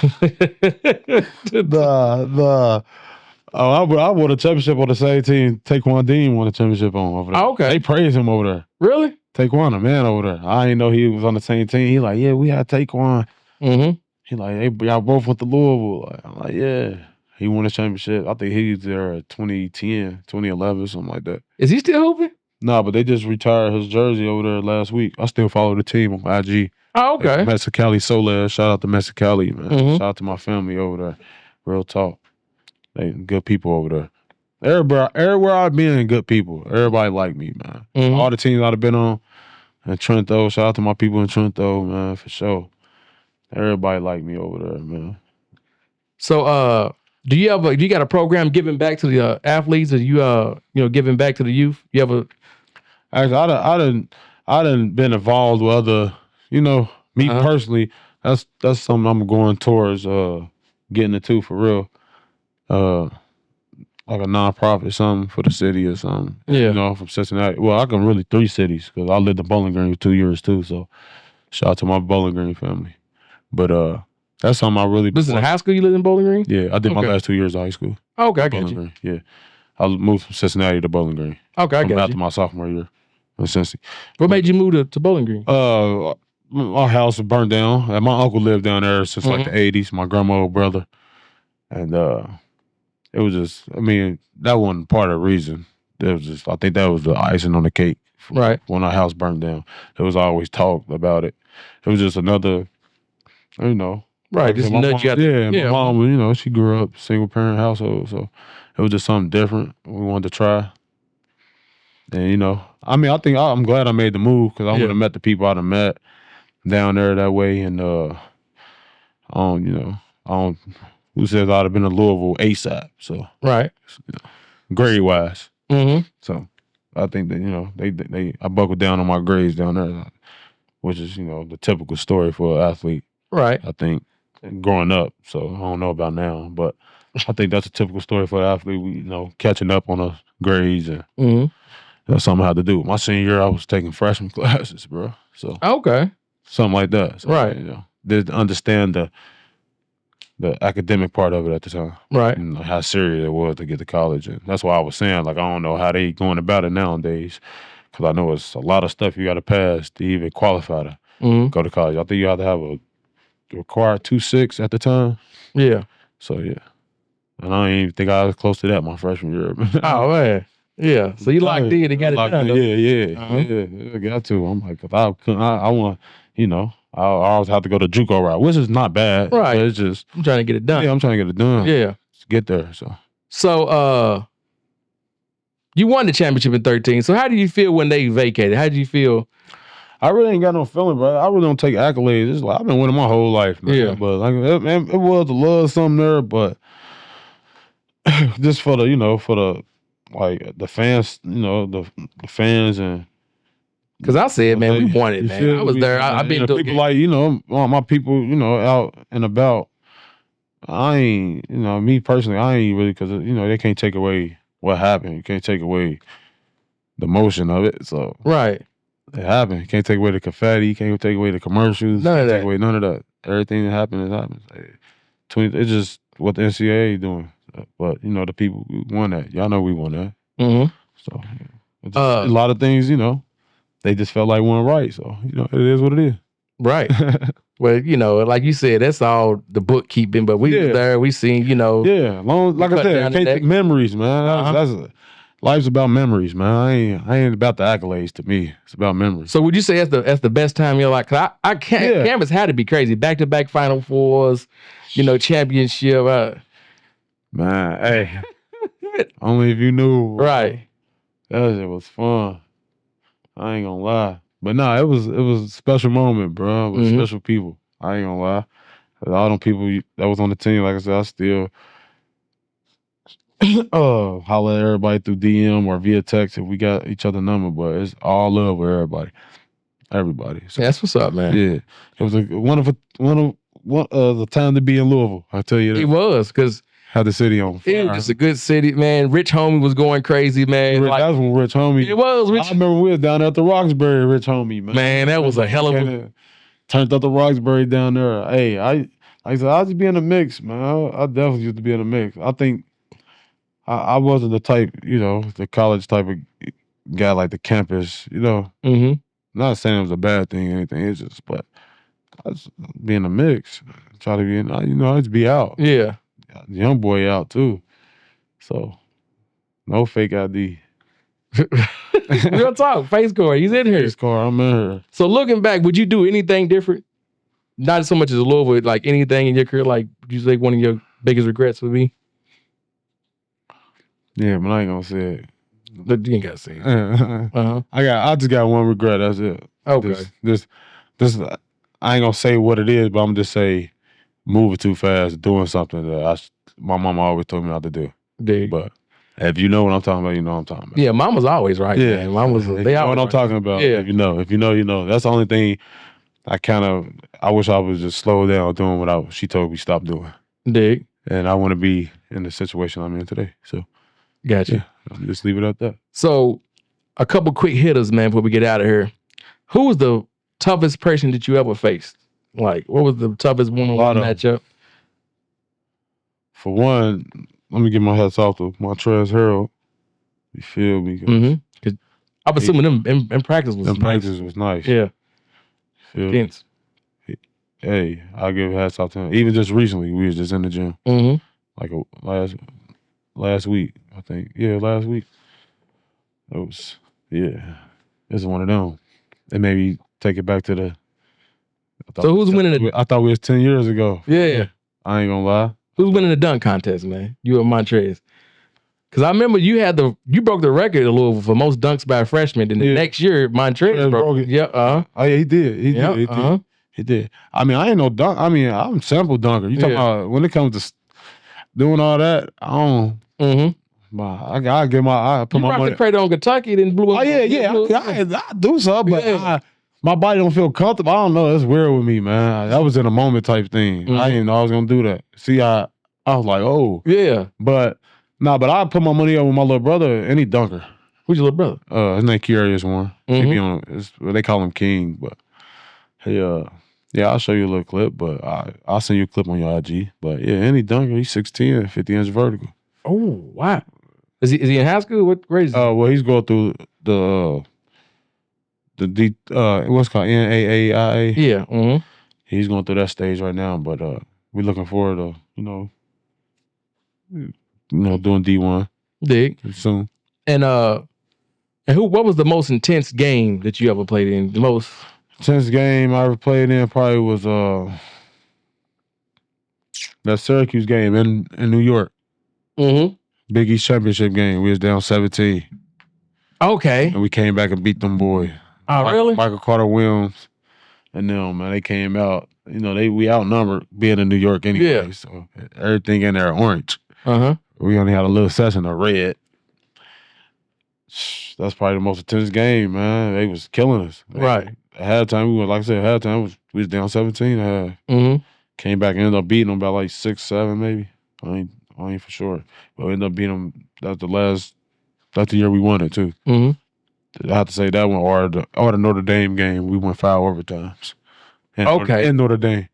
I won a championship on the same team Taekwon Dean won a championship on over there. Oh, okay. They praise him over there. Really? Taekwon, a man over there. I didn't know he was on the same team. He like, yeah, we had Taekwon. He like, hey, y'all both went to Louisville. I'm like, yeah. He won a championship. I think he was there at 2010, 2011, something like that. Is he still hooping? No, but they just retired his jersey over there last week. I still follow the team on IG. Oh, okay. Mexicali Soler. Shout out to Mexicali, man. Shout out to my family over there. Real talk. They good people over there. Everywhere I've been, good people. Everybody like me, man. All the teams I've been on in Trento. Shout out to my people in Trento, man, for sure. Everybody like me over there, man. So, do you got a program giving back to the athletes? Or you giving back to the youth? You ever? Actually, I done been involved with other, me personally. That's something I'm going towards getting into for real. Like a nonprofit, something for the city or something. Yeah. From Cincinnati. Well, I can really 3 cities because I lived in Bowling Green for 2 years too. So, shout out to my Bowling Green family. But that's something I really. This is in high school. You lived in Bowling Green? Yeah, I did my last 2 years of high school. Okay, I get you. Green, yeah, I moved from Cincinnati to Bowling Green. Okay, I got you. After my sophomore year in Cincy. What made you move to Bowling Green? Our house was burned down. And my uncle lived down there since like the 80s. My grandma, old brother, and it was just. I mean, that wasn't part of the reason. It was just. I think that was the icing on the cake. Right. When our house burned down, there was always talk about it. It was just another, Right. Just nudge you out. My mom, she grew up single parent household, so it was just something different we wanted to try. And I think I'm glad I made the move because I would have met the people I'd have met down there that way. And I don't. Who says I'd have been in Louisville ASAP? So right, grade wise. So I think that I buckled down on my grades down there, which is the typical story for an athlete. Right. I think growing up. So I don't know about now, but I think that's a typical story for an athlete. We catching up on the grades and. That's something I had to do. My senior year, I was taking freshman classes, bro. So okay, something like that. So, right. Didn't understand the academic part of it at the time. Right. And how serious it was to get to college. And that's why I was saying, like, I don't know how they going about it nowadays. Because I know it's a lot of stuff you got to pass to even qualify to go to college. I think you have to have a required 2.6 at the time. Yeah. So, yeah. And I didn't even think I was close to that my freshman year. Oh, man. Yeah, so you locked in and got it done. Yeah, I got to. I'm like, 'cause I want, I always have to go to JUCO route, which is not bad. Right. But it's just I'm trying to get it done. Yeah, I'm trying to get it done. Yeah, get there. So, you won the championship in 2013. So how did you feel when they vacated? How did you feel? I really ain't got no feeling, bro. I really don't take accolades. It's like I've been winning my whole life, man. Yeah. But like it was a little something there, but just for the like the fans, the fans and Because I said, man, we won it, man. I was there. I've been to people like, all my people, out and about. I ain't, me personally, I ain't really, because, they can't take away what happened. You can't take away the motion of it. So right. It happened. You can't take away the confetti. You can't take away the commercials. None of that. Take away none of that. Everything that happened has happened. It's just what the NCAA doing. But, the people who won that. Y'all know we won that. Mm-hmm. So a lot of things, they just felt like one right. So, it is what it is. Right. Well, like you said, that's all the bookkeeping, but we was there, we seen, Yeah, like I said, can't take memories, man. That's life's about memories, man. I ain't about the accolades to me. It's about memories. So would you say that's the best time in your life? Cause I can't, campus had to be crazy. Back-to-back Final Fours, championship. Man, hey. Only if you knew. Right. That shit was fun. I ain't gonna lie. But nah, it was a special moment, bro. With special people. I ain't gonna lie. All them people that was on the team, like I said, I still holler at everybody through DM or via text if we got each other number, but it's all love with everybody. Everybody. So, that's what's up, man. Yeah. It was a wonderful the time to be in Louisville. I tell you that. It was, because had the city on fire. It was just a good city, man. Rich Homie was going crazy, man. That was when Rich Homie. It was. I remember we was down there at the Roxbury, Rich Homie, man. Man, that was a hell of a... Turned up the Roxbury down there. Hey, I said, I just be in the mix, man. I definitely used to be in the mix. I think I wasn't the type, the college type of guy like the campus, Not saying it was a bad thing or anything. It's just, but I just be in the mix. Try to be in, I just be out. Yeah. Young boy out too. So, no fake ID. Real talk. Face car. He's in here. Face car. I'm in here. So looking back, would you do anything different? Not so much as a Louisville, like anything in your career, like would you say one of your biggest regrets would be? Yeah, but I ain't gonna say it. You ain't gotta say it. I just got one regret. That's it. Okay. This I ain't gonna say what it is, but I'm just say moving too fast, doing something that my mama always told me not to do. Dig. But if you know what I'm talking about, you know what I'm talking about. Yeah, mama's always right. Yeah, man. Mama's they know what I'm talking about. Yeah. If you know, you know. That's the only thing I wish I was just slow down doing what she told me stop doing. Dig. And I want to be in the situation I'm in today. So, gotcha. Yeah, just leave it at that. So, a couple quick hitters, man, before we get out of here. Who was the toughest person that you ever faced? Like, what was the toughest one-on-one matchup? For one, let me give my hats off to Montrez Harrell. You feel me? Because I'm assuming them in practice was nice. Practice was nice. Yeah. Against. Hey, I'll give hats off to him. Even just recently, we was just in the gym. Like last week, I think. Yeah, last week. It was, it's one of them. It made me take it back to the... So who's winning I thought we was 10 years ago. Yeah. I ain't gonna lie. Who's winning the dunk contest, man? You and Montrez. Because I remember you broke the record at Louisville for most dunks by a freshman. Then the next year, Montrez broke it. Yeah, Oh, yeah, he did. He did. I mean, I ain't no dunk. I mean, I'm sample dunker. You talking about when it comes to doing all that, I don't... I get I put my money... You credit on Kentucky, then blew up. Oh, yeah. I do something, but my body don't feel comfortable. I don't know. It's weird with me, man. That was in a moment type thing. I didn't know I was going to do that. See, I was like, oh. Yeah. But I put my money up with my little brother, and he dunker. Who's your little brother? His name Curious One. They call him King, but he, I'll show you a little clip, but I'll send you a clip on your IG. But yeah, any dunker, he's 6'10", 50-inch vertical. Oh, wow. Is he in high school? What grade is he? Well, he's going through what's called NAAIA. Yeah. He's going through that stage right now, but we're looking forward to doing D1. Dig. Soon. And what was the most intense game that you ever played in? The most intense game I ever played in probably was that Syracuse game in New York. Big East Championship game. We was down 17. Okay. And we came back and beat them boys. Oh, really? Michael Carter Williams and them, man, they came out. We outnumbered being in New York anyway. Yeah. So everything in there orange. We only had a little session of red. That's probably the most intense game, man. They was killing us. Right. At halftime, we were, like I said, we was down 17 and a half. Mm-hmm. Came back and ended up beating them by like 6, 7 maybe. I ain't for sure. But we ended up beating them. That's the year we won it too. Mm-hmm. I have to say that one or the Notre Dame game. We went 5 overtimes. In Notre Dame.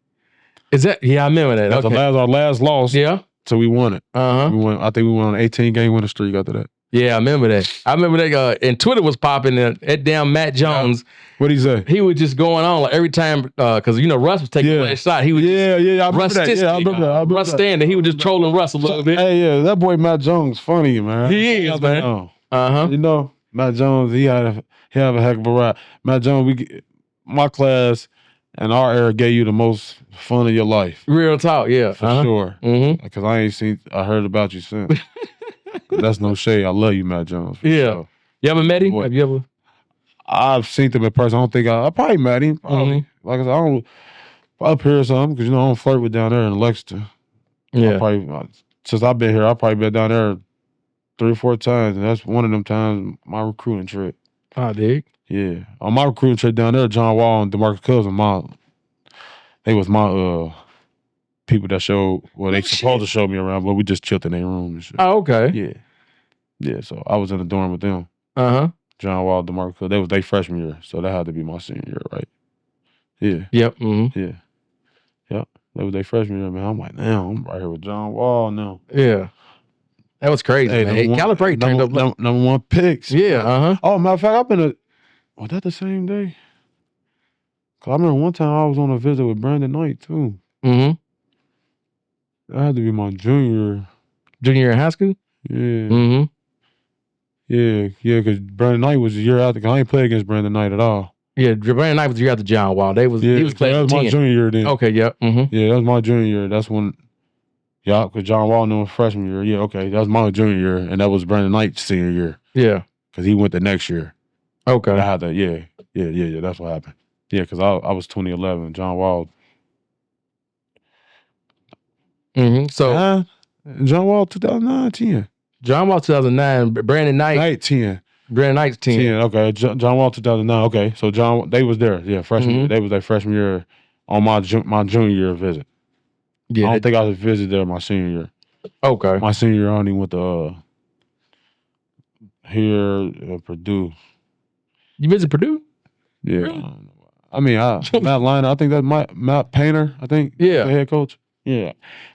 Is that? Yeah, I remember that. That's our last loss. Yeah. So we won it. Uh-huh. I think we won an 18-game winning streak after that. Yeah, I remember that. And Twitter was popping at damn Matt Jones. What'd he say? He was just going on like every time because Russ was taking the last shot. He was I remember that. Russ standing. He was just trolling Russ a little bit. Hey, that boy Matt Jones funny, man. He is, man. Uh-huh. Matt Jones, he have a heck of a ride. Matt Jones, my class and our era gave you the most fun of your life. Real talk, yeah. For sure. Mm-hmm. Because I heard about you since. That's no shade. I love you, Matt Jones. Yeah. You ever met him? Have you ever? I've seen him in person. I don't think I probably met him. Probably. Mm-hmm. Like I said, I don't up here or something because I don't flirt with down there in Lexington. Yeah. Since I've been here, I've probably been down there 3 or 4 times, and that's one of them times my recruiting trip. I dig. Yeah, on my recruiting trip down there, John Wall and DeMarcus Cousins, they was my people that showed. Well, they supposed to show me around, but we just chilled in their room and shit. Oh, okay. Yeah. So I was in the dorm with them. John Wall, DeMarcus Cousins. They was their freshman year, so that had to be my senior year, right? Yeah. Yep. Mm-hmm. Yeah. Yep. That was their freshman year, man. I'm like, damn, I'm right here with John Wall now. Yeah. That was crazy, man. Calibrate turned up number 1 picks. Yeah. Oh, matter of fact, was that the same day? Cause I remember one time I was on a visit with Brandon Knight too. Mm-hmm. That had to be my junior year in high school. Yeah. Mm-hmm. Yeah. Because Brandon Knight was the year after. Cause I ain't played against Brandon Knight at all. Yeah, Brandon Knight was the year after John Wall. He was class that was 10. my junior year then. Okay. Yeah. Mm-hmm. Yeah, that was my junior year. That's when. Yeah, because John Wall knew was freshman year. Yeah, okay, that was my junior year, and that was Brandon Knight's senior year. Yeah. Because he went the next year. Okay. I had that. Yeah. That's what happened. Yeah, because I was 2011. John Wall. Mm-hmm. So John Wall 2009. John Wall 2009. Brandon Knight 10. Brandon Knight's 10. Okay. John Wall 2009. Okay, so they was there. Yeah, freshman year. They was their freshman year on my junior year visit. Yeah. I don't think I was visited there my senior year. Okay. My senior year I only went to here at Purdue. You visit Purdue? Yeah. Really? I mean, Matt Liner, I think that's Matt Painter, I think. Yeah. The head coach. Yeah.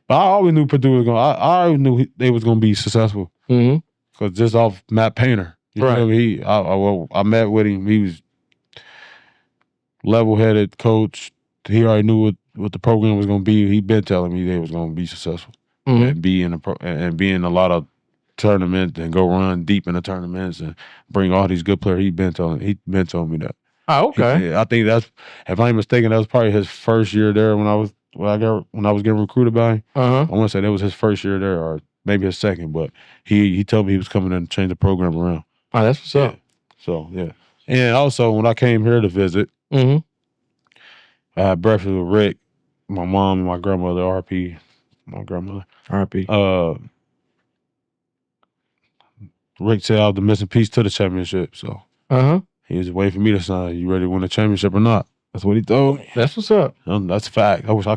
But I always knew Purdue was I always knew they was going to be successful. Mm-hmm. Because just off Matt Painter. Right. I met with him. He was level-headed coach. He already knew what the program was going to be. He been telling me they was going to be successful. Mm-hmm. And be in a lot of tournaments and go run deep in the tournaments and bring all these good players. He been telling me that. Oh, okay. I think that's, if I ain't mistaken, that was probably his first year there when I was getting recruited by him. I want to say that was his first year there, or maybe his second. But he told me he was coming in to change the program around. Oh, that's what's up. So yeah, and also when I came here to visit, I had breakfast with Rick, my mom, and my grandmother, RP. My grandmother, RP. Rick said I was the missing piece to the championship, so he was waiting for me to sign. You ready to win the championship or not? That's what he told me. That's what's up. That's a fact. I wish I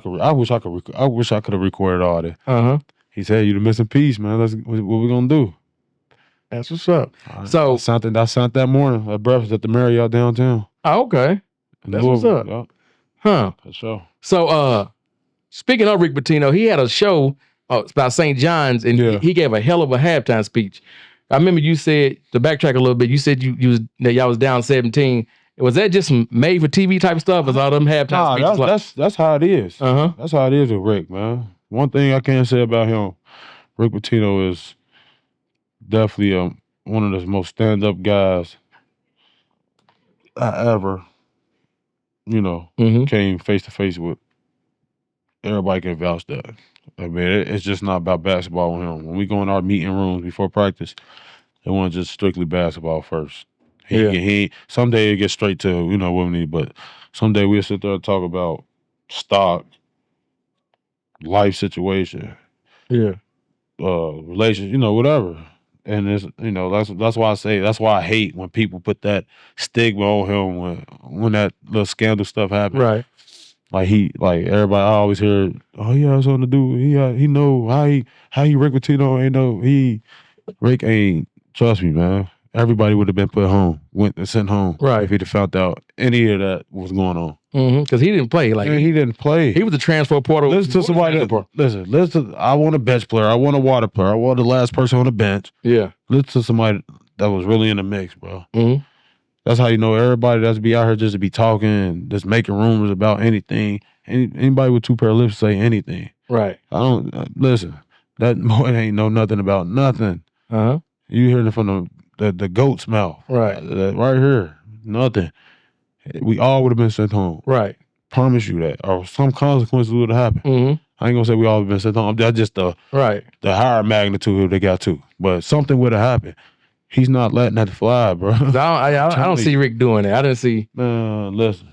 could have recorded all that. He said, "You the missing piece, man. What we gonna do?" That's what's up. So I signed that morning at breakfast at the Marriott downtown. Oh, okay. That's what's up. Yeah. Huh. For sure. So speaking of Rick Pitino, he had a show about St. John's, and he gave a hell of a halftime speech. I remember you said, to backtrack a little bit, you said y'all was down 17. Was that just some made for TV type stuff? Was all them halftime speeches? That's how it is. That's how it is with Rick, man. One thing I can say about him, Rick Pitino is definitely one of the most stand-up guys I ever, came face to face with. Everybody can vouch that. I mean, it's just not about basketball with him. When we go in our meeting rooms before practice, it wasn't just strictly basketball first. Someday it gets straight to, what we need, but someday we'll sit there and talk about stock, life situation, relations, whatever. And it's, you know, that's why I say, that's why I hate when people put that stigma on him when that little scandal stuff happened. Right. Like everybody, I always hear, oh, he has something to do. He know how he Rick Pitino ain't know Rick ain't. Trust me, man. Everybody would have been put home, went and sent home, right, if he'd have found out any of that was going on. Because he didn't play. Like, man, he didn't play. He was a transfer portal. Listen to somebody listen. I want a bench player. I want a water player. I want the last person on the bench. Yeah. Listen to somebody that was really in the mix, bro. Mm-hmm. That's how you know everybody that's be out here just to be talking and just making rumors about anything. Anybody with two pair of lips say anything. Right. I don't listen. That boy ain't know nothing about nothing. Uh-huh. You hearing it from the goat's mouth. Right. Right here. Nothing. We all would have been sent home. Right. Promise you that. Or some consequences would have happened. Mm-hmm. I ain't gonna say we all been sent home. That's just the higher magnitude they got to. But something would have happened. He's not letting that fly, bro. I don't see Rick doing it. I didn't see. Man, listen.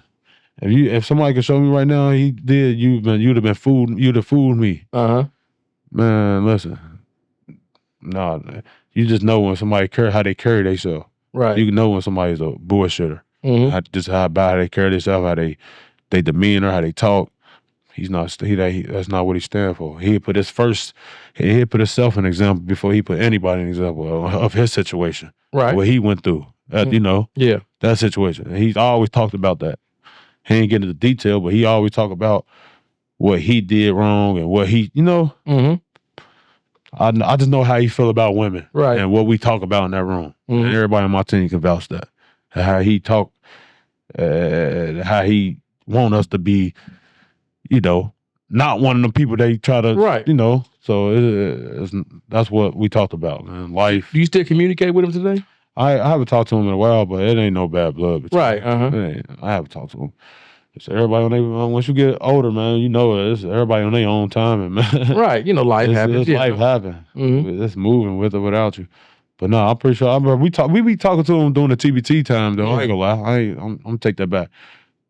If somebody could show me right now he did, you'd have fooled me. Uh-huh. Man, listen. Nah, you just know when somebody how they carry themselves. Right. You can know when somebody's a bullshitter. Mm-hmm. How bad they carry themselves, how they demeanor, how they talk. He's not. That's not what he stands for. He put himself an example before he put anybody an example of his situation. Right. What he went through. You know. Yeah. That situation. And he's always talked about that. He ain't get into the detail, but he always talk about what he did wrong and what he, you know. Mm-hmm. I just know how he feel about women. Right. And what we talk about in that room. Mm-hmm. And everybody on my team can vouch that. How he talk, how he want us to be, you know, not one of the people they try to, you know. So that's what we talked about, man. Life. Do you still communicate with him today? I haven't talked to him in a while, but it ain't no bad blood. Right. I haven't talked to him. It's everybody on their once you get older, man, you know it's everybody on their own time, man. Right. You know, life happens. Life happens. Mm-hmm. It's moving with or without you. But no, I'm pretty sure. We be talking to him during the TBT time though. I ain't gonna lie. I'm gonna take that back.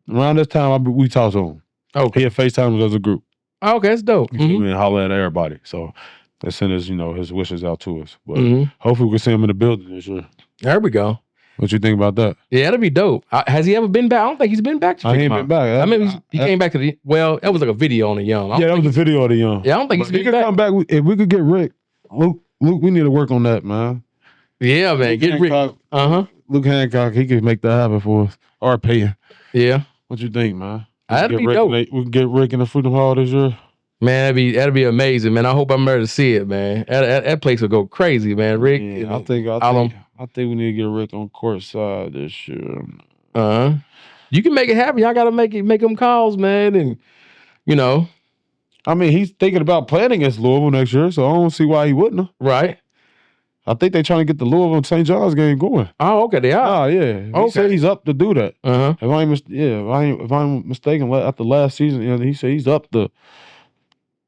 Around this time, we talked to him. Okay. He had FaceTime us as a group. Okay, that's dope. You feel me? And holler at everybody. So they send his, his wishes out to us. But hopefully we can see him in the building this year. There we go. What you think about that? Yeah, that'd be dope. Has he ever been back? I don't think he's been back to I ain't been back. I mean, he came back to the, well, that was like a video on the Young. Yeah, that was a video of the Young. Yeah, I don't think he's been back. Come back. If we could get Rick, Luke, we need to work on that, man. Yeah, man. Get Rick. Luke Hancock, he could make that happen for us. Or pay him. Yeah. What you think, man? That'd be dope. We can get Rick in the Freedom Hall this year. Man, that'd be amazing, man. I hope I'm there to see it, man. That place will go crazy, man. Rick, yeah, I think we need to get Rick on court side this year. You can make it happen. Y'all gotta make them calls, man, and I mean, he's thinking about playing against Louisville next year, so I don't see why he wouldn't have. Right. I think they're trying to get the Louisville and St. John's game going. Oh, okay, they are. Oh, yeah. He said he's up to do that. If I'm mistaken, after last season, he said he's up to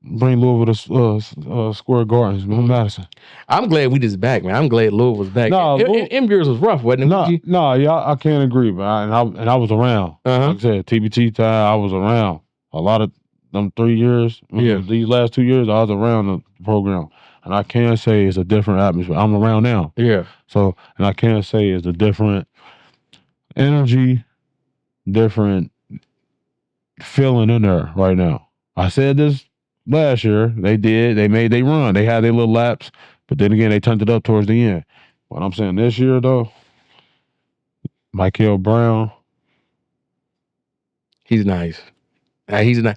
bring Louisville to Square Gardens, Madison. I'm glad we just back, man. I'm glad Louisville's back. No, M-Beers was rough, wasn't it? I can't agree, man. And I was around. Like I said, TBT time, I was around. A lot of them 3 years, these last 2 years, I was around the program. And I can't say it's a different atmosphere. I'm around now. Yeah. So, and I can't say it's a different energy, different feeling in there right now. I said this last year. They did. They made their run. They had their little laps. But then again, they turned it up towards the end. What I'm saying this year, though, Michael Brown. He's nice. He's nice.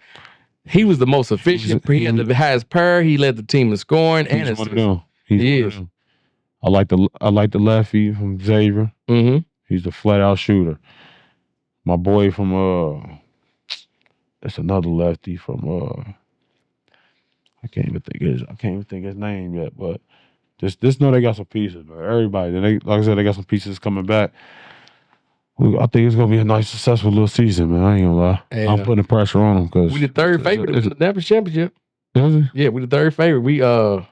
He was the most efficient. He had the highest power. He led the team in scoring and assists. One of them. He is. I like the lefty from Xavier. Mm-hmm. He's the flat out shooter. My boy from that's another lefty from I can't even think his name yet. But just know they got some pieces, man. Everybody, like I said, they got some pieces coming back. I think it's gonna be a nice, successful little season, man. I ain't gonna lie. Yeah. I'm putting pressure on them because we the third favorite in the National Championship. Is it? Yeah, we the third favorite. We I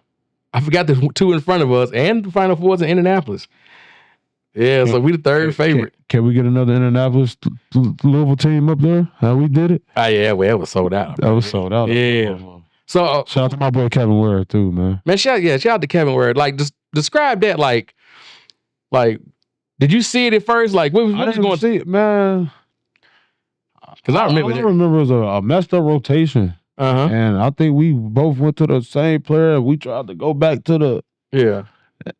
forgot the two in front of us, and the Final Four's in Indianapolis. Yeah, so we the third favorite. Can we get another Indianapolis Louisville team up there? How we did it? Yeah, well, it was sold out. That was sold out. Yeah. So shout out to my boy Kevin Ware too, man. Man, shout out to Kevin Ware. Like, just describe that like, did you see it at first? Like, what was going? See it, man. Because I remember. I remember it was a messed up rotation. And I think we both went to the same player. We tried to go back to the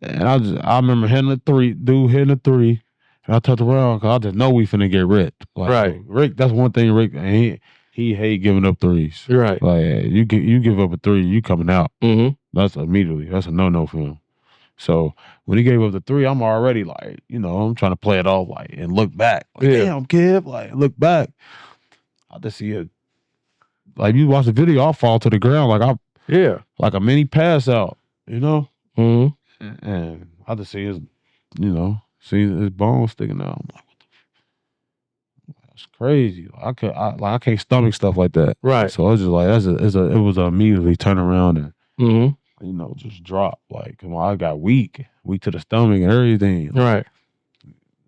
And I remember hitting the three, and I turned around because I just know we finna get ripped. Like, right. Rick, that's one thing. Rick, and he hate giving up threes. Right. Like you give up a three, you coming out. Mm-hmm. That's immediately. That's a no for him. So when he gave up the three, I'm already like, I'm trying to play it off like and look back. Like, damn, kid, like look back. I just see it. Like you watch the video, I'll fall to the ground like a mini pass out, Mm-hmm. And I just see his, see his bones sticking out. I'm like, what the that's crazy. I can't stomach stuff like that. Right. So I was just like, it was immediately turn around and just drop. Like, come on, I got weak to the stomach and everything. Right.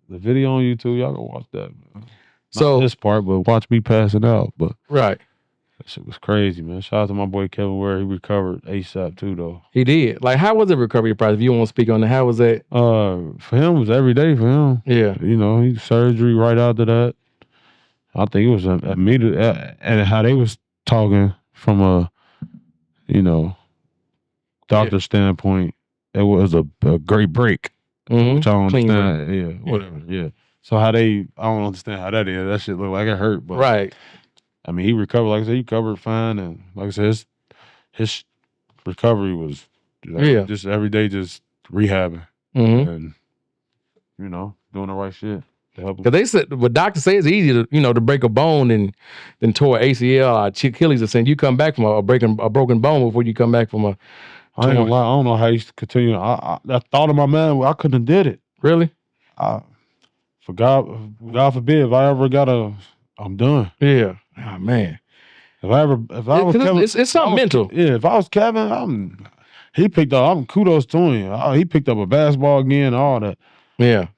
The video on YouTube, y'all go watch that. Man. Not this part, but watch me passing out. But right. That shit was crazy, man. Shout out to my boy Kevin Ware. He recovered ASAP too, though. He did. Like, how was the recovery process? If you want to speak on that, how was that? For him, it was every day for him. Yeah. He surgery right after that. I think it was immediate. And how they was talking from a, doctor standpoint, it was a great break. Mm-hmm. Which I don't understand. Yeah, whatever. Yeah. So I don't understand how that is. That shit look like it hurt. But right. I mean, he recovered. Like I said, he recovered fine, and like I said, his recovery was just every day, just rehabbing and doing the right shit to help him. Because they said, what doctors say it's easy to to break a bone than tore ACL or Achilles. Or saying you come back from a broken bone before you come back from a. I ain't gonna lie. I don't know how you continue. I thought of my man. I couldn't have did it. Really? For God forbid, if I ever I'm done. Yeah. Oh man. If I was Kevin, it's something mental. Yeah. If I was Kevin, he picked up. Kudos to him. He picked up a basketball again. All that. Yeah.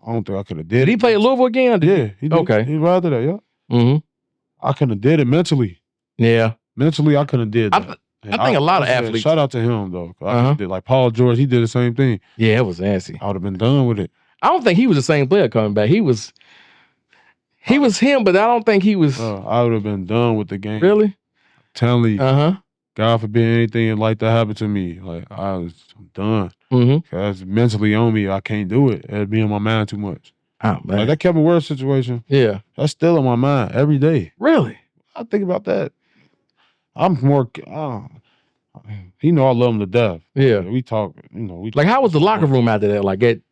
I don't think I could have did it. Did he play at Louisville again? Yeah. He did. Okay. He rather that. Yeah. Mm-hmm. I couldn't have did it mentally. Yeah. Mentally, I couldn't have did that. I think a lot of athletes. Shout out to him though. I did like Paul George. He did the same thing. Yeah, it was nasty. I would have been done with it. I don't think he was the same player coming back. He was him, but I don't think he was. I would have been done with the game. Really? Telling you. God forbid anything like that happened to me. Like I'm done. Cause mentally on me, I can't do it. It'd be in my mind too much. Oh man. Like that Kevin Ware situation. Yeah. That's still in my mind every day. Really? I think about that. I'm more. I love him to death. Yeah. We talk. Like, how was the locker room after that? Like, because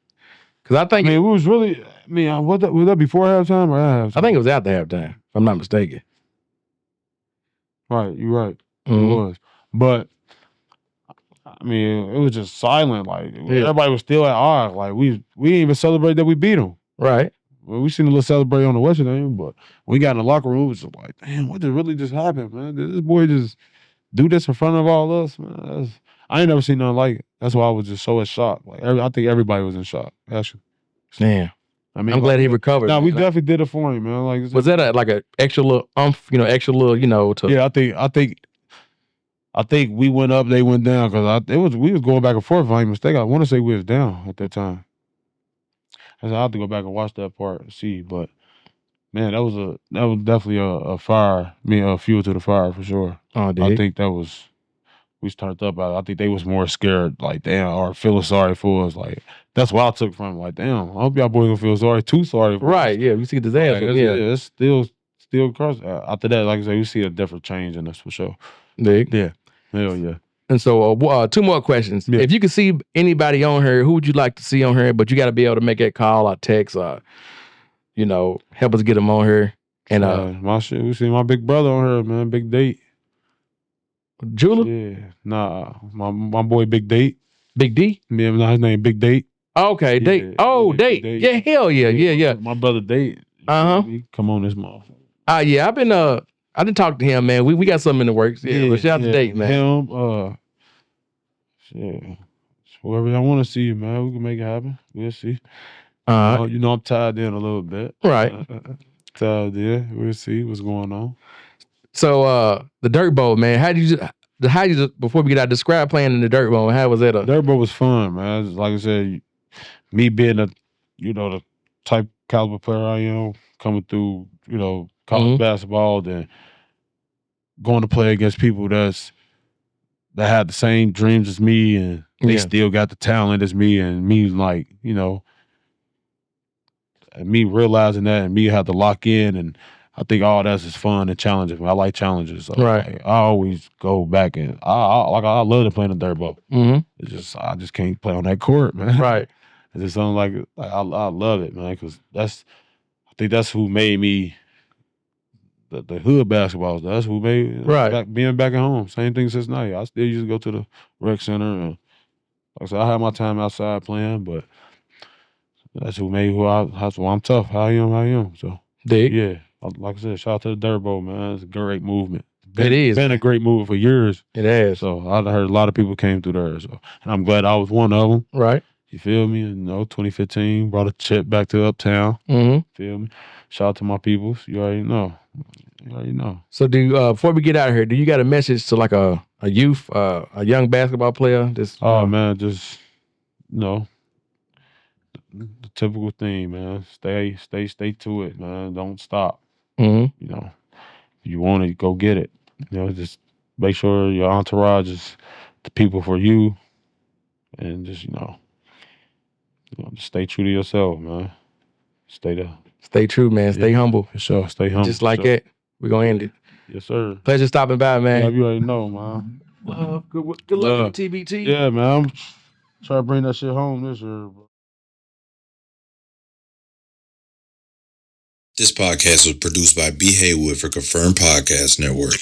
I think it was really. Was that before halftime or after halftime? I think it was after halftime, if I'm not mistaken. Right, you're right. It was, but it was just silent. Like everybody was still at odds. Like we didn't even celebrate that we beat them. Right. Well, we seen a little celebrate on the Western game, but when we got in the locker room, it was just like, damn, what did really just happen, man? Did this boy just do this in front of all us, man? I ain't never seen nothing like it. That's why I was just so in shock. Like I think everybody was in shock. Actually. Damn. I'm glad he recovered. No, we definitely did it for him, man. Like, was that an extra little extra little, to? Yeah, I think we went up, they went down because we was going back and forth. If I ain't mistaken, I want to say we was down at that time. I have to go back and watch that part and see, but man, that was definitely a fire. A fuel to the fire for sure. Oh, dude. I think that was. We started up. I think they was more scared, like damn, or feeling sorry for us. Like that's what I took from it. Like damn, I hope y'all boys gonna feel too sorry for us. Right? Yeah, we see the ass. It's still cross. After that, like I said, we see a different change in us for sure. Big. Yeah, hell yeah. And so, 2 more questions. Yeah. If you could see anybody on here, who would you like to see on here? But you got to be able to make that call or text or, help us get them on here. And we see my big brother on here, man. Big Date. Jula? Yeah. Nah. My boy Big Date. Big D? Yeah, his name Big Date. Okay, yeah, Date. Oh, yeah, Date. Yeah, hell yeah. Yeah. My brother Date. He come on this motherfucker. Yeah, I didn't talk to him, man. We got something in the works. Yeah, but shout out to Date, man. Him, whoever I want to see you, man. We can make it happen. We'll see. I'm tied in a little bit. Right. Tied in. We'll see what's going on. So the Dirt Bowl, man. How did you how you before we get out, describe playing in the dirt ball. How was that? Dirt ball was fun, man. Like I said, me being the type caliber player I am, coming through, college basketball, then going to play against people that had the same dreams as me, and they still got the talent as me, and me like, and me realizing that, and me have to lock in, and I think all that's is fun and challenging. I like challenges, so right. I always go back, and I love to play in the dirt ball. It's just I just can't play on that court, man. Right. It's just something like I love it, man, because I think that's who made me the hood basketball. That's who made being back at home. Same thing since now. I still used to go to the rec center, and like I said, I had my time outside playing, but that's who made that's why I'm tough. How I am. So yeah, like I said, shout out to the dirt ball, man. It's a great movement. It is been a great movement for years. It has. So I heard a lot of people came through there. So, and I'm glad I was one of them. Right. You feel me? 2015 brought a chip back to Uptown. Feel me? Shout out to my peoples. You already know. So before we get out of here, do you got a message to like a youth, a young basketball player? Man, just the typical thing, man. Stay to it, man. Don't stop. If you want it, go get it. Just make sure your entourage is the people for you, and just just stay true to yourself, man. Stay true, man. Stay humble. For sure. Stay humble. Just like that. We're gonna end it. Yes, sir. Pleasure stopping by, man. Yeah, you already know, man. Good luck with TBT. Yeah, man. I'm trying to bring that shit home this year, bro. This podcast was produced by B. Haywood for Confirmed Podcast Network.